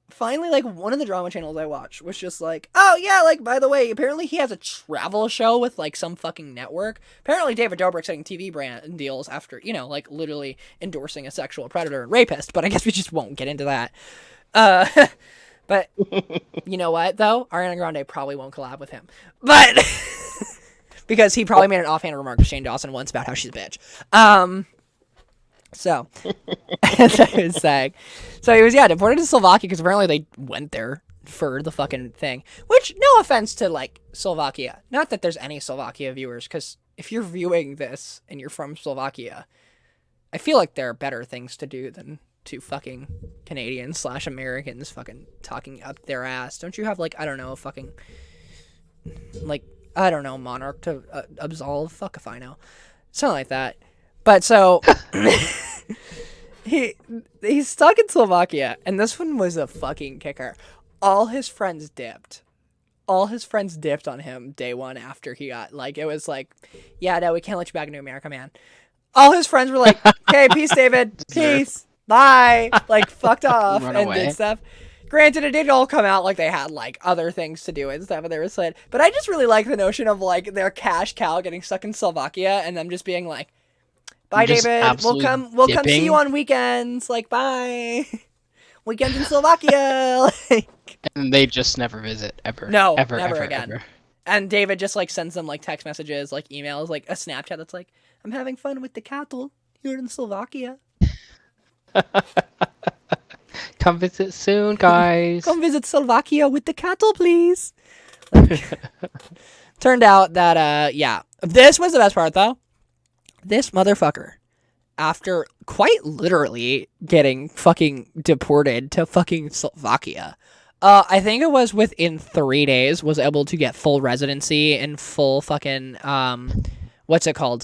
finally, like, one of the drama channels I watched was just like, oh, yeah, like, by the way, apparently he has a travel show with, like, some fucking network. Apparently David Dobrik's getting TV brand deals after, you know, like, literally endorsing a sexual predator and rapist. But I guess we just won't get into that. But, you know what, though? Ariana Grande probably won't collab with him. But... because he probably made an offhand remark to Shane Dawson once about how she's a bitch. So, as I was saying. So he was, deported to Slovakia because apparently they went there for the fucking thing. Which, no offense to, like, Slovakia. Not that there's any Slovakia viewers, because if you're viewing this and you're from Slovakia, I feel like there are better things to do than to fucking Canadians/Americans fucking talking up their ass. Don't you have, like, I don't know, fucking, like, I don't know, monarch to absolve? Fuck if I know. Something like that. But so, he's stuck in Slovakia, and this one was a fucking kicker. all his friends dipped. All his friends dipped on him day one after he got, like, it was like, yeah, no, we can't let you back into America, man. All his friends were like, okay, peace, David. Peace. Bye. Like, fucked off Run and away. did stuff. Granted, it did all come out like they had, like, other things to do and stuff, and they were said. But I just really like the notion of, like, their cash cow getting stuck in Slovakia and them just being like, bye, Just David. We'll come see dipping. you on weekends. Like, bye. Weekends in Slovakia. Like, And they just never visit, ever. no, ever, never ever, again. ever. And David just, like, sends them, like, text messages, like, emails, like, a Snapchat that's like, I'm having fun with the cattle here in Slovakia. Come visit soon, guys. Come visit Slovakia with the cattle, please. Like, turned out that, yeah. This was the best part, though. This motherfucker, after quite literally getting fucking deported to fucking Slovakia, I think it was within 3 days, was able to get full residency and full fucking, what's it called?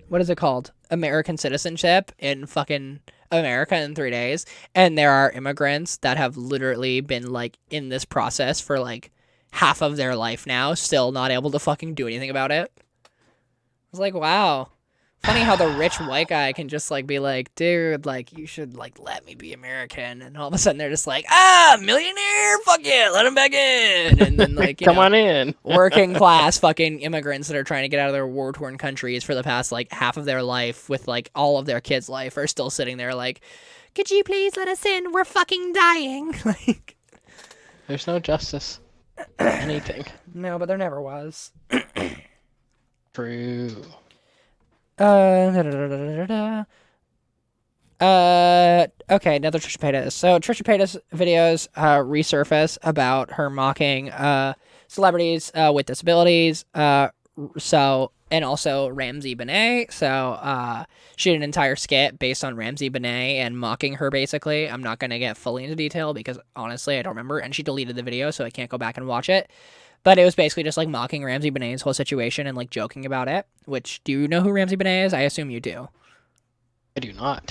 What is it called? American citizenship in fucking America in 3 days. And there are immigrants that have literally been, like, in this process for, like, half of their life now, still not able to fucking do anything about it. I was like, wow. Funny how the rich white guy can just, like, be like, dude, like, you should, like, let me be American. And all of a sudden they're just like, millionaire, fuck yeah, let him back in. And then, like, you Come know, on in. working class fucking immigrants that are trying to get out of their war-torn countries for the past, like, half of their life with, like, all of their kids' life are still sitting there like, could you please let us in? We're fucking dying. Like, There's no justice. Anything. no, but there never was. True. Okay, another Trisha Paytas. So Trisha Paytas videos resurface about her mocking celebrities with disabilities. And also Ramsey Benet. So she did an entire skit based on Ramsey Benet and mocking her, basically. I'm not going to get fully into detail because, honestly, I don't remember. And she deleted the video, so I can't go back and watch it. But it was basically just, like, mocking Ramsey Benet's whole situation and, like, joking about it. Which, do you know who Ramsey Benet is? I assume you do. I do not.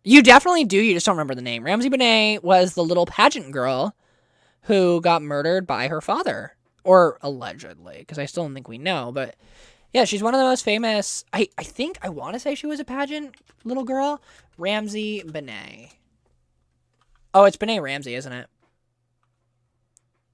You definitely do, you just don't remember the name. Ramsey Benet was the little pageant girl who got murdered by her father. Or allegedly, because I still don't think we know. But, yeah, she's one of the most famous... I think, I want to say she was a pageant little girl. Ramsey Benet. Oh, it's Benet Ramsey, isn't it?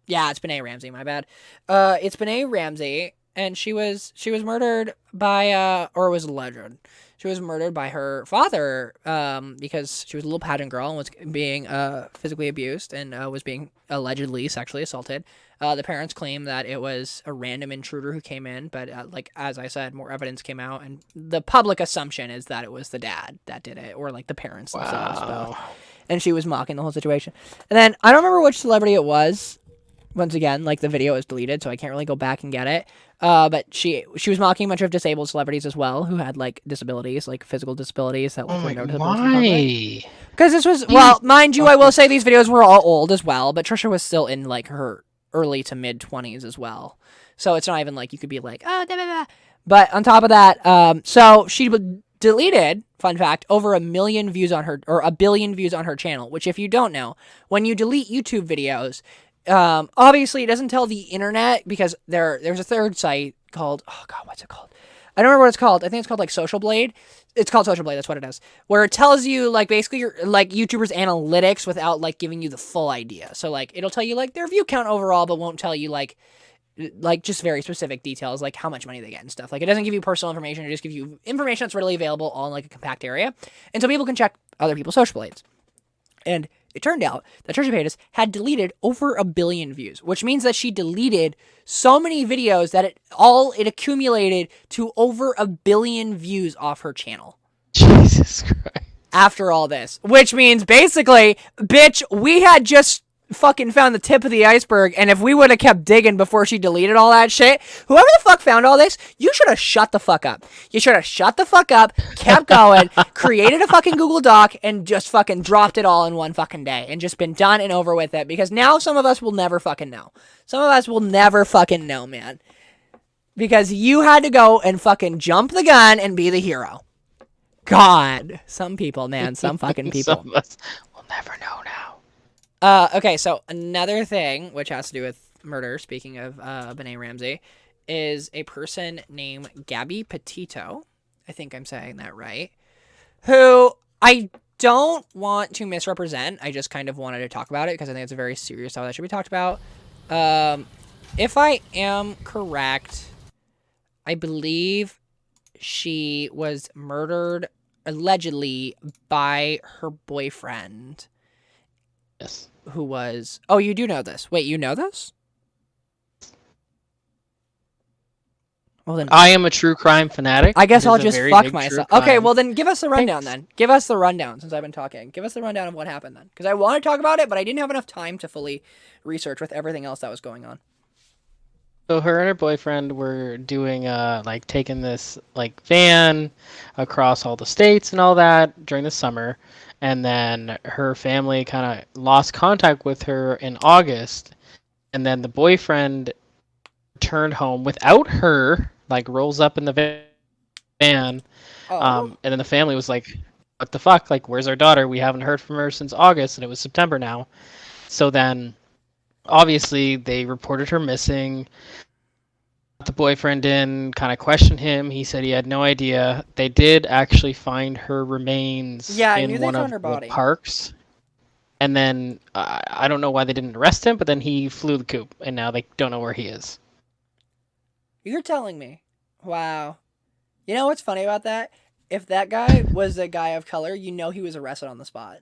Yeah, it's Benet Ramsey, my bad. It's Benet Ramsey, and she was murdered by, or it was alleged. She was murdered by her father, because she was a little pageant girl and was being, physically abused and, was being allegedly sexually assaulted. The parents claim that it was a random intruder who came in, but, like, as I said, more evidence came out, and the public assumption is that it was the dad that did it, or, like, the parents themselves. Both. And she was mocking the whole situation. And then, I don't remember which celebrity it was. Once again, like, the video is deleted, so I can't really go back and get it. But she was mocking a bunch of disabled celebrities as well, who had, like, disabilities, like, physical disabilities that, like, were notable. Why? Because this was, well, mind you, I will say these videos were all old as well, but Trisha was still in, like, her early to mid-20s as well. So it's not even like you could be like, oh, da, da, da. But on top of that, so she deleted, fun fact, over 1 million views on her, or 1 billion views on her channel, which, if you don't know, when you delete YouTube videos, obviously it doesn't tell the internet, because there's a third site called, oh god, what's it called? I don't remember what it's called. I think it's called, like, Social Blade. It's called Social Blade, that's what it is. Where it tells you, like, basically your, like, YouTubers' analytics without, like, giving you the full idea. So, like, it'll tell you, like, their view count overall, but won't tell you, like, just very specific details, like how much money they get and stuff. Like, it doesn't give you personal information, it just gives you information that's readily available all in, like, a compact area. And so people can check other people's social blades. And it turned out that Trisha Paytas had deleted over 1 billion views, which means that she deleted so many videos that it accumulated to over 1 billion views off her channel. Jesus Christ. After all this, which means basically, bitch, we had just fucking found the tip of the iceberg, and if we would have kept digging before she deleted all that shit, whoever the fuck found all this, you should have shut the fuck up. You should have shut the fuck up, kept going, created a fucking Google Doc, and just fucking dropped it all in one fucking day, and just been done and over with it, because now some of us will never fucking know. Some of us will never fucking know, man. Because you had to go and fucking jump the gun and be the hero. God. Some people, man. Some fucking people. Some of us will never know now. Okay, so another thing which has to do with murder, speaking of Benet Ramsey, is a person named Gabby Petito. I think I'm saying that right. Who I don't want to misrepresent. I just kind of wanted to talk about it because I think it's a very serious topic that should be talked about. If I am correct, I believe she was murdered allegedly by her boyfriend. Yes. Who was... Oh, you do know this. Wait, you know this? Well, then I am a true crime fanatic. I guess It I'll is a just very fuck big myself. true Okay, crime. well then give us the rundown Thanks. then. Give us the rundown since I've been talking. Give us the rundown of what happened then. Because I want to talk about it, but I didn't have enough time to fully research with everything else that was going on. So her and her boyfriend were doing like taking this like van across all the states and all that during the summer, and then her family kind of lost contact with her in August, and then the boyfriend returned home without her, like rolls up in the van, Oh. and then the family was like, "What the fuck? Like, where's our daughter? We haven't heard from her since August, and it was September now." So then, obviously, they reported her missing. The boyfriend in, kind of questioned him. He said he had no idea. They did actually find her remains Yeah, I knew in they one of found her the body. parks. And then I don't know why they didn't arrest him, but then he flew the coop, and now they don't know where he is. You're telling me. Wow. You know what's funny about that? If that guy was a guy of color, you know he was arrested on the spot.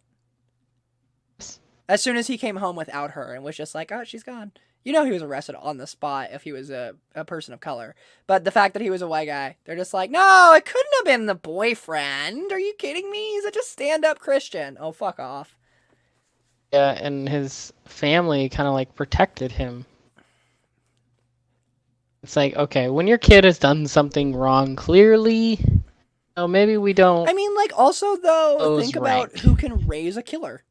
As soon as he came home without her and was just like, oh, she's gone. You know he was arrested on the spot if he was a person of color. But the fact that he was a white guy, they're just like, no, it couldn't have been the boyfriend. Are you kidding me? He's such a stand-up Christian. Oh, fuck off. Yeah, and his family kind of like protected him. It's like, okay, when your kid has done something wrong, clearly, maybe we don't. I mean, like, also, though, Those think about rank. who can raise a killer.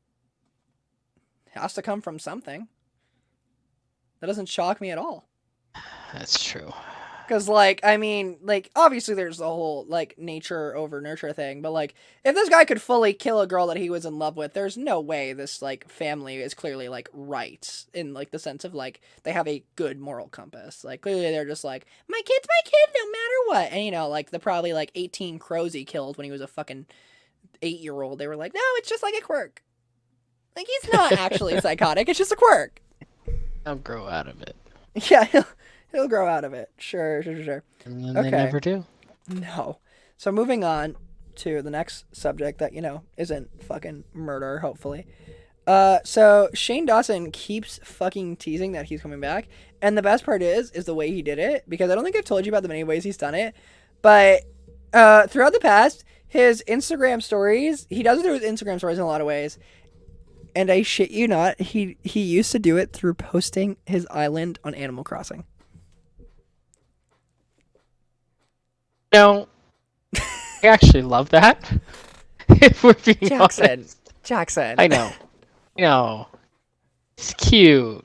It has to come from something. That doesn't shock me at all. That's true. Because, like, I mean, like, obviously there's the whole, like, nature over nurture thing, but, like, if this guy could fully kill a girl that he was in love with, there's no way this, like, family is clearly, like, right in, like, the sense of, like, they have a good moral compass. Like, clearly they're just like, my kid's my kid no matter what. And, you know, like, the probably, like, 18 crows he killed when he was a fucking 8-year-old, they were like, no, it's just like a quirk. Like, he's not actually psychotic, it's just a quirk. I'll grow out of it. Yeah, he'll grow out of it. Sure. And then Okay. they never do. No. So moving on to the next subject that, you know, isn't fucking murder, hopefully. So Shane Dawson keeps fucking teasing that he's coming back. And the best part is the way he did it, because I don't think I've told you about the many ways he's done it. But throughout the past, his Instagram stories, he does it through his Instagram stories in a lot of ways. And I shit you not, he used to do it through posting his island on Animal Crossing. No, I actually love that. If we're being honest. Jackson. I know. It's cute.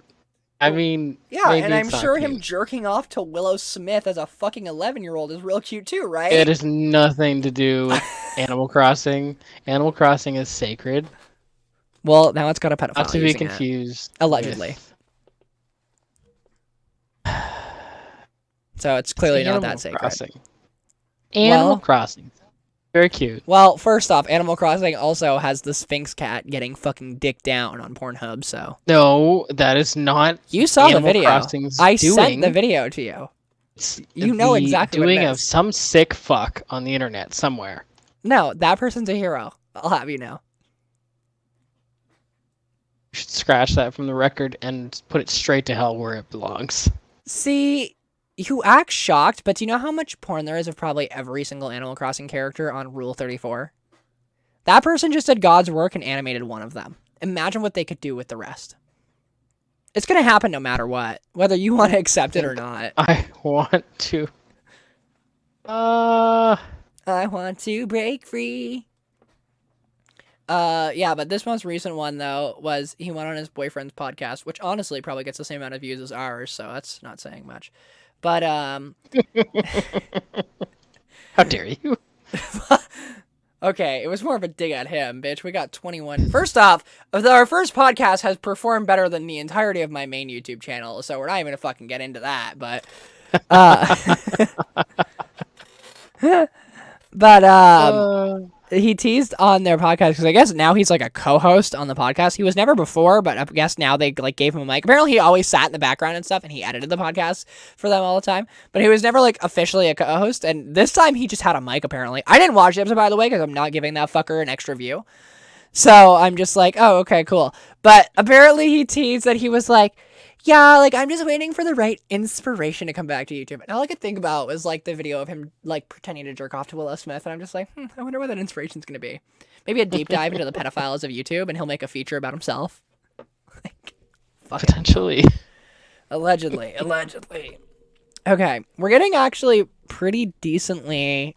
I mean, Yeah, maybe and I'm it's not sure cute. him jerking off to Willow Smith as a fucking 11-year-old is real cute too, right? It has nothing to do with Animal Crossing. Animal Crossing is sacred. Well, now it's got a pedophile Not to be using it. confused. Allegedly. So it's clearly not that sacred. Crossing. Animal Well- Crossing. Very cute. Well, first off, Animal Crossing also has the Sphinx cat getting fucking dick down on Pornhub, so... No, that is not. You saw Animal the video. Crossing's I doing. sent the video to you. It's You know the exactly what it doing of is. some sick fuck on the internet somewhere. No, that person's a hero. I'll have you know. You should scratch that from the record and put it straight to hell where it belongs. See, you act shocked, but do you know how much porn there is of probably every single Animal Crossing character on Rule 34? That person just did God's work and animated one of them. Imagine what they could do with the rest. It's going to happen no matter what, whether you want to accept it or not. I want to. I want to break free. Yeah, but this most recent one, though, was he went on his boyfriend's podcast, which honestly probably gets the same amount of views as ours, so that's not saying much. But, How dare you? Okay, it was more of a dig at him, bitch. We got 21. First off, our first podcast has performed better than the entirety of my main YouTube channel, so we're not even gonna fucking get into that. But, he teased on their podcast because I guess now he's like a co-host on the podcast. He was never before, but I guess now they like gave him a mic. Apparently, he always sat in the background and stuff, and he edited the podcast for them all the time. But he was never like officially a co-host, and this time he just had a mic. Apparently, I didn't watch the episode by the way because I'm not giving that fucker an extra view. So I'm just like, oh, okay, cool. But apparently, he teased that he was like, yeah, like, I'm just waiting for the right inspiration to come back to YouTube. And all I could think about was, like, the video of him, like, pretending to jerk off to Willow Smith. And I'm just like, I wonder what that inspiration's going to be. Maybe a deep dive into the pedophiles of YouTube, and he'll make a feature about himself. Like, Potentially. Allegedly. Okay, we're getting actually pretty decently,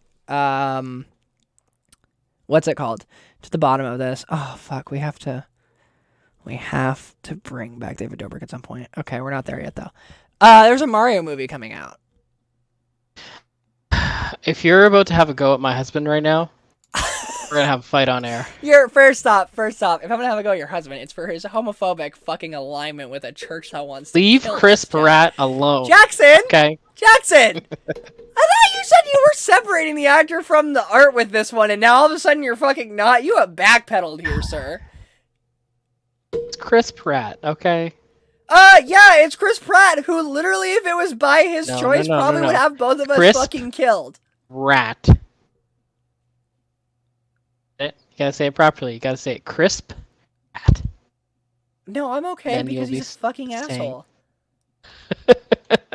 what's it called? To the bottom of this. Oh, fuck, we have to bring back David Dobrik at some point. Okay, we're not there yet, though. There's a Mario movie coming out. If you're about to have a go at my husband right now, we're gonna have a fight on air. First off, if I'm gonna have a go at your husband, it's for his homophobic fucking alignment with a church that wants to Leave kill Chris his kid. Pratt alone. Jackson! Okay. Jackson! I thought you said you were separating the actor from the art with this one, and now all of a sudden you're fucking not. You have backpedaled here, sir. It's Chris Pratt, okay? Yeah, it's Chris Pratt, who literally, if it was by his choice, probably would have both of us fucking killed. Rat. You gotta say it properly. You gotta say it crisp. Rat. No, I'm okay Then because you'll he's a be fucking saying- asshole.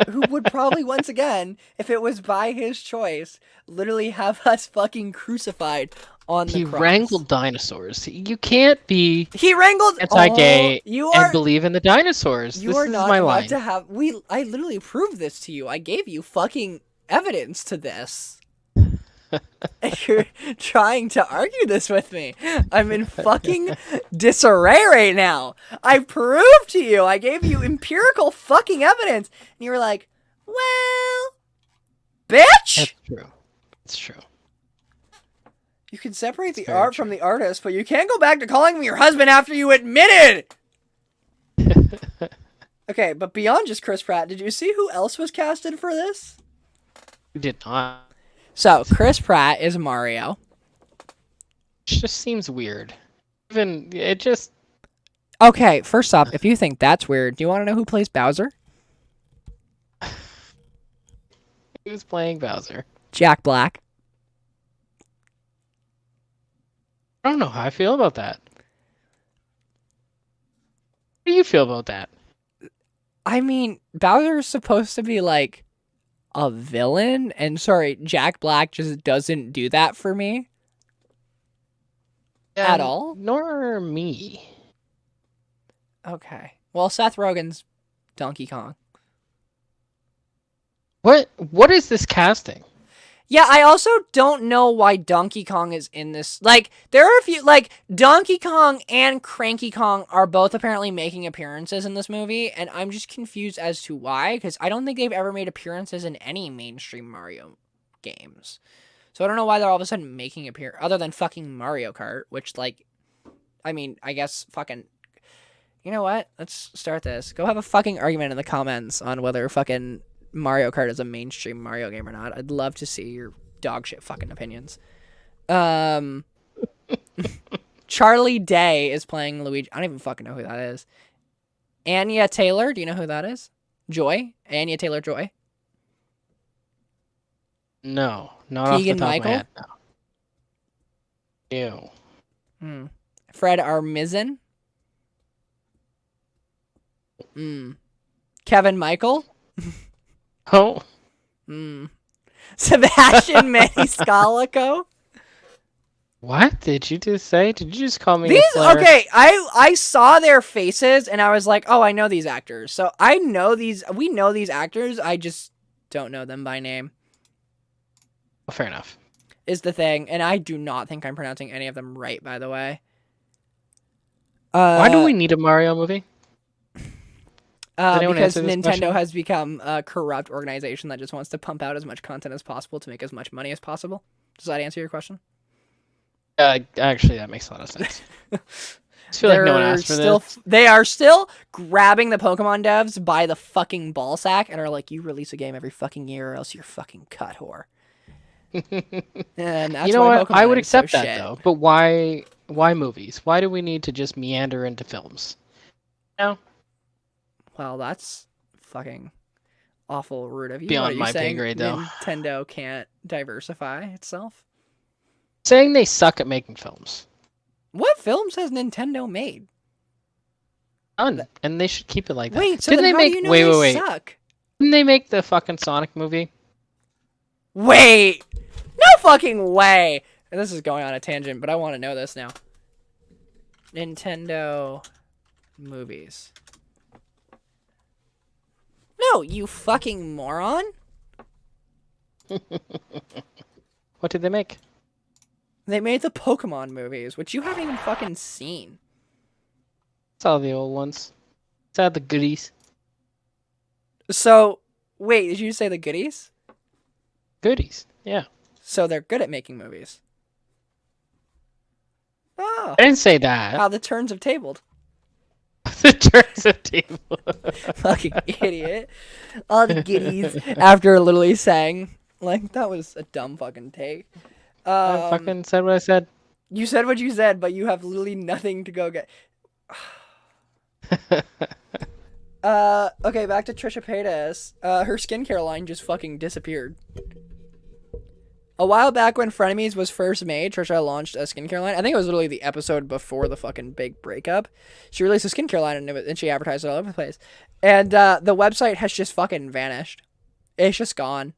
Who would probably, once again, if it was by his choice, literally have us fucking crucified on the cross. He wrangled dinosaurs. You can't be He wrangled anti-gay you and are believe in the dinosaurs. you This are is not my about line. to have I literally proved this to you. I gave you fucking evidence to this. And you're trying to argue this with me. I'm in fucking disarray right now. I proved to you. I gave you empirical fucking evidence. And you were like, well, bitch! That's true. It's true. You can separate the very art true. from the artist, but you can't go back to calling me your husband after you admitted! Okay, but beyond just Chris Pratt, did you see who else was casted for this? You did not. So, Chris Pratt is Mario. It just seems weird. Even it just Okay, first off, if you think that's weird, do you want to know who plays Bowser? who's playing Bowser. Jack Black. I don't know how I feel about that. How do you feel about that? I mean, Bowser's supposed to be like a villain, and sorry, Jack Black just doesn't do that for me. At all? Nor me. Okay. Well, Seth Rogen's Donkey Kong. What is this casting? Yeah, I also don't know why Donkey Kong is in this. Like, there are a few, like, Donkey Kong and Cranky Kong are both apparently making appearances in this movie, and I'm just confused as to why, because I don't think they've ever made appearances in any mainstream Mario games. So I don't know why they're all of a sudden making appearances, other than fucking Mario Kart, which, like, I mean, I guess fucking... You know what? Let's start this. Go have a fucking argument in the comments on whether fucking Mario Kart is a mainstream Mario game or not. I'd love to see your dog shit fucking opinions. Charlie Day is playing Luigi. I don't even fucking know who that is. Anya Taylor. Do you know who that is? Joy? Anya Taylor-Joy? No, not Keegan off the top Michael? of my head. No. Ew. Fred Armisen? Kevin Michael? Oh. Sebastian Maniscalco? What did you just say? Did you just call me a These slur? okay, I saw their faces and I was like, oh, I know these actors. So I know we know these actors, I just don't know them by name. Oh, fair enough. Is the thing, and I do not think I'm pronouncing any of them right, by the way. Why do we need a Mario movie? anyone Because answer this Nintendo question? has become a corrupt organization that just wants to pump out as much content as possible to make as much money as possible. Does that answer your question? Actually, that makes a lot of sense. I just feel like no one asked for this. They are still grabbing the Pokemon devs by the fucking ball sack and are like, you release a game every fucking year or else you're fucking cut whore. And that's You know why what? Pokemon I would is so accept that shit. though. But why movies? Why do we need to just meander into films? No. Well, that's fucking awful rude of you. Beyond What are you my pay saying? grade, though. Nintendo can't diversify itself? Saying they suck at making films. What films has Nintendo made? None. And they should keep it like that. Wait, so Didn't then they how make do you know wait. they suck? Didn't they make the fucking Sonic movie? Wait! No fucking way! And this is going on a tangent, but I want to know this now. Nintendo movies. No, you fucking moron! What did they make? They made the Pokemon movies, which you haven't even fucking seen. It's all the old ones. It's all the goodies. So, wait, did you say the goodies? Goodies. Yeah. So they're good at making movies. Oh, I didn't say that. how the turns have tabled. The turns of table. Fucking idiot. All the goodies after literally saying, like, that was a dumb fucking take. I fucking said what I said. You said what you said, but you have literally nothing to go get. Okay, back to Trisha Paytas. Her skincare line just fucking disappeared. A while back when Frenemies was first made, Trisha launched a skincare line. I think it was literally the episode before the fucking big breakup. She released a skincare line and she advertised it all over the place. And the website has just fucking vanished. It's just gone.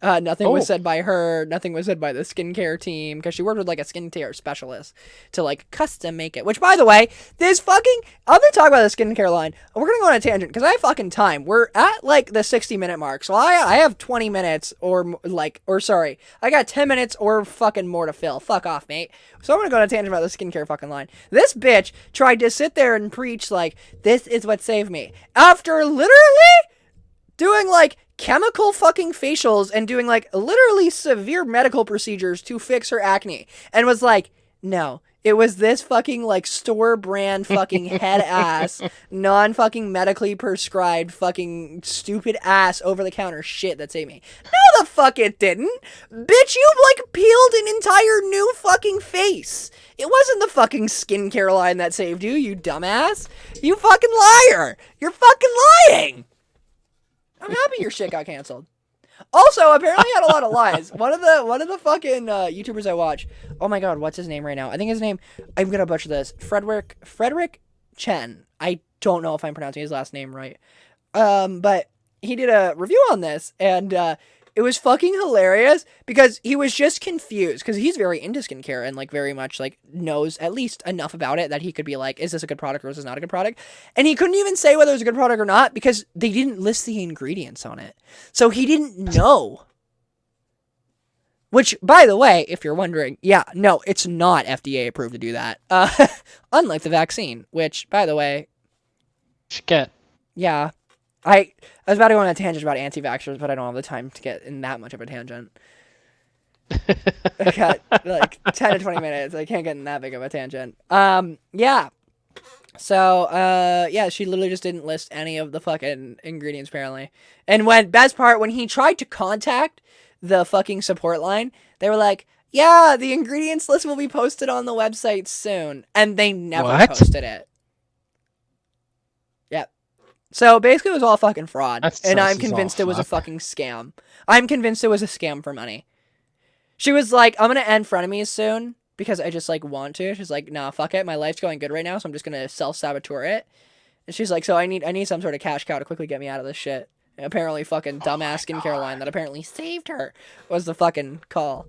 Nothing was said by her. Nothing was said by the skincare team because she worked with like a skincare specialist to like custom make it. Which, by the way, this fucking I'm gonna talk about the skincare line. We're gonna go on a tangent because I have fucking time. We're at like the 60-minute mark, so I have 20 minutes sorry, I got 10 minutes or fucking more to fill. Fuck off, mate. So I'm gonna go on a tangent about the skincare fucking line. This bitch tried to sit there and preach like this is what saved me after literally doing like chemical fucking facials and doing like literally severe medical procedures to fix her acne and was like, no, it was this fucking like store brand fucking head ass, non fucking medically prescribed fucking stupid ass over the counter shit that saved me. No, the fuck it didn't. Bitch, you like peeled an entire new fucking face. It wasn't the fucking skincare line that saved you, you dumbass. You fucking liar. You're fucking lying. I'm happy your shit got canceled. Also, apparently had a lot of lies. One of the fucking YouTubers I watch. Oh my god, what's his name right now? I think his name. I'm gonna butcher this. Frederick Chen. I don't know if I'm pronouncing his last name right. But he did a review on this, and it was fucking hilarious because he was just confused because he's very into skincare and like very much like knows at least enough about it that he could be like, is this a good product or is this not a good product? And he couldn't even say whether it was a good product or not because they didn't list the ingredients on it. So he didn't know. Which, by the way, if you're wondering, yeah, no, it's not FDA approved to do that. Unlike the vaccine, which, by the way, Should get. yeah. I was about to go on a tangent about anti-vaxxers, but I don't have the time to get in that much of a tangent. I got like 10 to 20 minutes. I can't get in that big of a tangent. Yeah. So, yeah, she literally just didn't list any of the fucking ingredients, apparently. And best part, when he tried to contact the fucking support line, they were like, yeah, the ingredients list will be posted on the website soon. And they never posted it. So basically it was all fucking fraud. And I'm convinced it was a fucking scam. I'm convinced it was a scam for money. She was like, I'm going to end frenemies soon because I just like want to. She's like, nah, fuck it. My life's going good right now. So I'm just going to self-saboteur it. And she's like, so I need some sort of cash cow to quickly get me out of this shit. And apparently fucking dumbass skincare line that apparently saved her was the fucking call.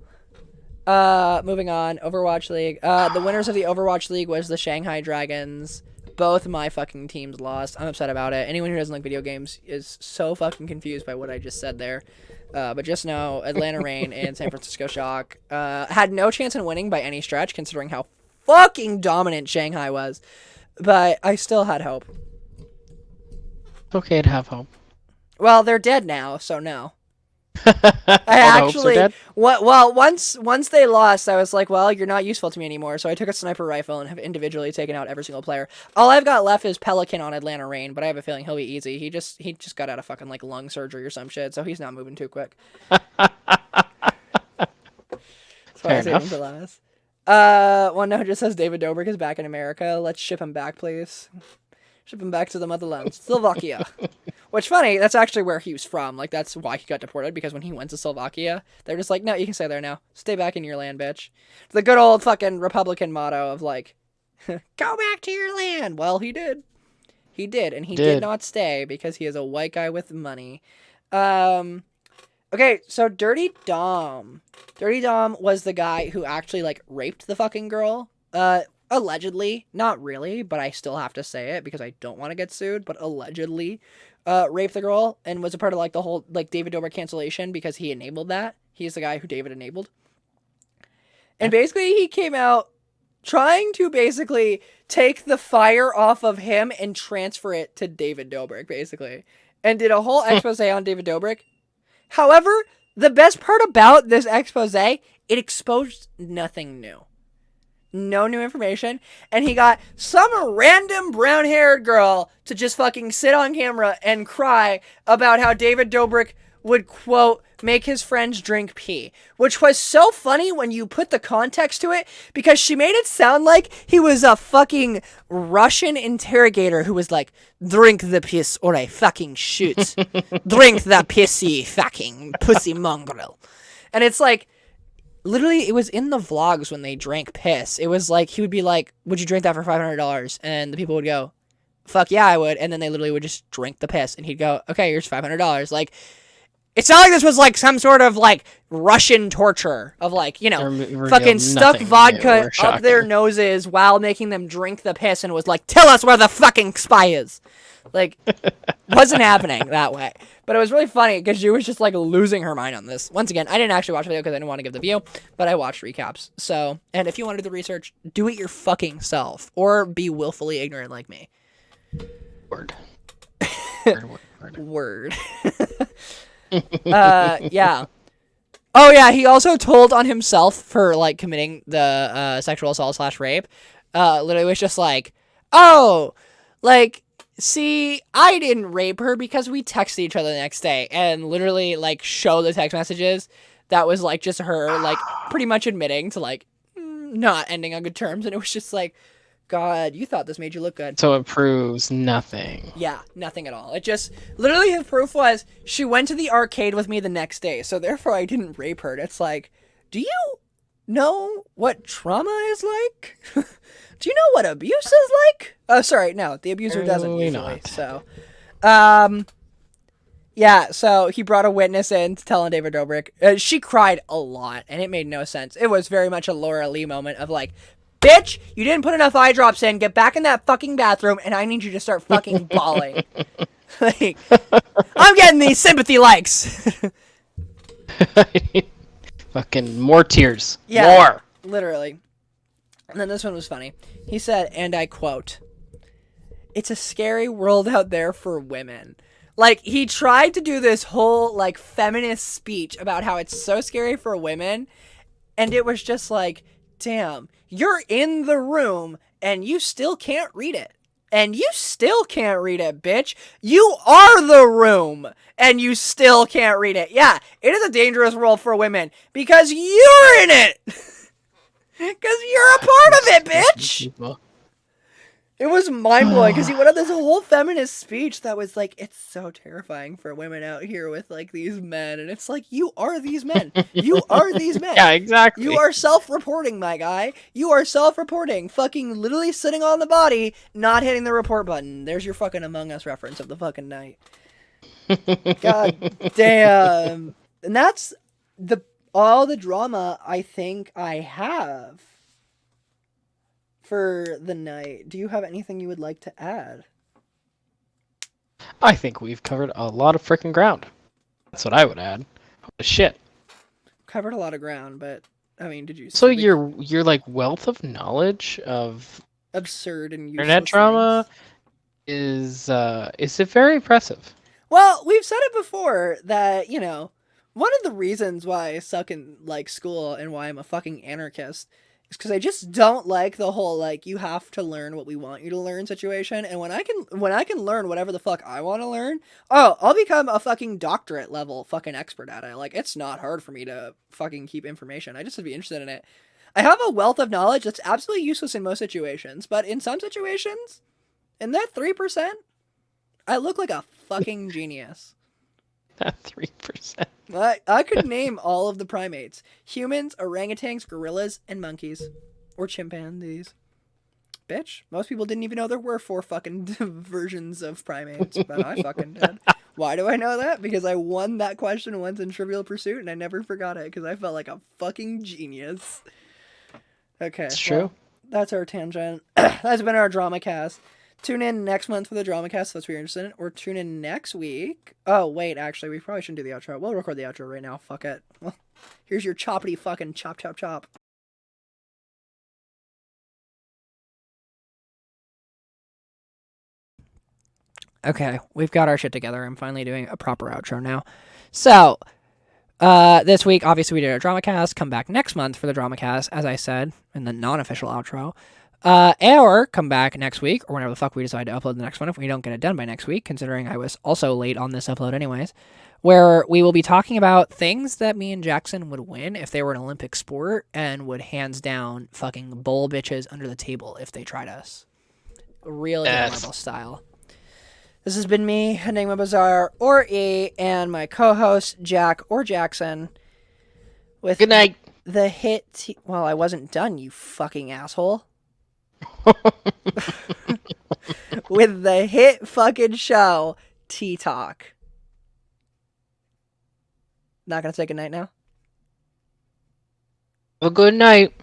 Moving on. Overwatch League. The winners of the Overwatch League was the Shanghai Dragons. Both my fucking teams lost. I'm upset about it. Anyone who doesn't like video games is so fucking confused by what I just said there. But just know, Atlanta Reign and San Francisco Shock had no chance in winning by any stretch, considering how fucking dominant Shanghai was. But I still had hope. It's okay to have hope. Well, they're dead now, so no. I actually, dead? well, once they lost, I was like, well, you're not useful to me anymore. So I took a sniper rifle and have individually taken out every single player. All I've got left is Pelican on Atlanta Reign, but I have a feeling he'll be easy. He just got out of fucking like lung surgery or some shit, so he's not moving too quick. Fair enough. For last. One note just says David Dobrik is back in America. Let's ship him back, please. Ship him back to the motherland, Slovakia. Which, funny, that's actually where he was from. Like, that's why he got deported, because when he went to Slovakia, they're just like, no, you can stay there now. Stay back in your land, bitch. The good old fucking Republican motto of, like, go back to your land. Well, he did. He did, and he did not stay because he is a white guy with money. Okay, so Dirty Dom. Dirty Dom was the guy who actually, like, raped the fucking girl. Allegedly. Not really, but I still have to say it because I don't want to get sued, but allegedly raped the girl and was a part of, like, the whole, like, David Dobrik cancellation because he enabled that. He's the guy who David enabled. And basically, he came out trying to basically take the fire off of him and transfer it to David Dobrik, basically. And did a whole expose on David Dobrik. However, the best part about this expose, it exposed nothing new. No new information. And he got some random brown-haired girl to just fucking sit on camera and cry about how David Dobrik would, quote, make his friends drink pee. Which was so funny when you put the context to it, because she made it sound like he was a fucking Russian interrogator who was like, drink the piss or I fucking shoot. Drink the pissy fucking pussy mongrel. And it's like, literally, it was in the vlogs when they drank piss. It was like, he would be like, would you drink that for $500? And the people would go, fuck yeah, I would. And then they literally would just drink the piss. And he'd go, okay, here's $500. Like, it's not like this was like some sort of like Russian torture of like, you know, fucking stuck vodka up their noses while making them drink the piss and was like, tell us where the fucking spy is. Like, wasn't happening that way. But it was really funny because she was just like losing her mind on this. Once again, I didn't actually watch the video because I didn't want to give the view, but I watched recaps. So, and if you want to do the research, do it your fucking self or be willfully ignorant like me. Word. Word. Yeah. Oh yeah, he also told on himself for like committing the sexual assault / rape. Literally was just like, oh, like, see, I didn't rape her because we texted each other the next day, and literally like show the text messages that was like just her like pretty much admitting to like not ending on good terms, and it was just like, God, you thought this made you look good. So it proves nothing. Yeah, nothing at all. It just, literally his proof was, she went to the arcade with me the next day, so therefore I didn't rape her. And it's like, do you know what trauma is like? Do you know what abuse is like? Oh, sorry, no, the abuser doesn't usually. Not. So, yeah, so he brought a witness in to tell on David Dobrik. She cried a lot, and it made no sense. It was very much a Laura Lee moment of like, bitch, you didn't put enough eye drops in. Get back in that fucking bathroom, and I need you to start fucking bawling. Like, I'm getting these sympathy likes. Fucking more tears. Yeah, more. Literally. And then this one was funny. He said, and I quote, "It's a scary world out there for women." Like, he tried to do this whole, like, feminist speech about how it's so scary for women, and it was just like, damn, you're in the room and you still can't read it. And you still can't read it, bitch. You are the room and you still can't read it. Yeah, it is a dangerous world for women because you're in it. Because you're a part of it, bitch. It was mind-blowing because he went on this whole feminist speech that was like, it's so terrifying for women out here with like these men. And it's like, you are these men. You are these men. Yeah, exactly. You are self-reporting, my guy. You are self-reporting. Fucking literally sitting on the body, not hitting the report button. There's your fucking Among Us reference of the fucking night. God damn. And that's all the drama I think I have for the night. Do you have anything you would like to add? I think we've covered a lot of freaking ground. That's what I would add. Holy shit. Covered a lot of ground, but I mean, did you? So your like wealth of knowledge of absurd and useless internet drama is very impressive. Well, we've said it before that, you know, One of the reasons why I suck in like school and why I'm a fucking anarchist is because I just don't like the whole like you have to learn what we want you to learn situation. And when I can learn whatever the fuck I want to learn, oh, I'll become a fucking doctorate level fucking expert at it. Like it's not hard for me to fucking keep information. I just would be interested in it. I have a wealth of knowledge that's absolutely useless in most situations, but in some situations, in that 3%, I look like a fucking genius. That 3%. I could name all of the primates. Humans, orangutans, gorillas, and monkeys. Or chimpanzees. Bitch, most people didn't even know there were 4 fucking versions of primates, but I fucking did. Why do I know that? Because I won that question once in Trivial Pursuit and I never forgot it because I felt like a fucking genius. Okay. It's true. Well, that's our tangent. That's been our drama cast. Tune in next month for the drama cast if that's what you're interested in. Or tune in next week. Oh, wait, actually, we probably shouldn't do the outro. We'll record the outro right now. Fuck it. Well, here's your choppity fucking chop, chop, chop. Okay, we've got our shit together. I'm finally doing a proper outro now. So, this week, obviously, we did our drama cast. Come back next month for the drama cast, as I said, in the non-official outro. Or come back next week, or whenever the fuck we decide to upload the next one, if we don't get it done by next week, considering I was also late on this upload anyways, where we will be talking about things that me and Jackson would win if they were an Olympic sport, and would hands down fucking bowl bitches under the table if they tried us. Real marble style. This has been me, Enigma Bazaar, or E, and my co-host, Jack, or Jackson, with Good night. The hit... Well, I wasn't done, you fucking asshole. With the hit fucking show, T-Talk. Not gonna say goodnight now? Well, good night.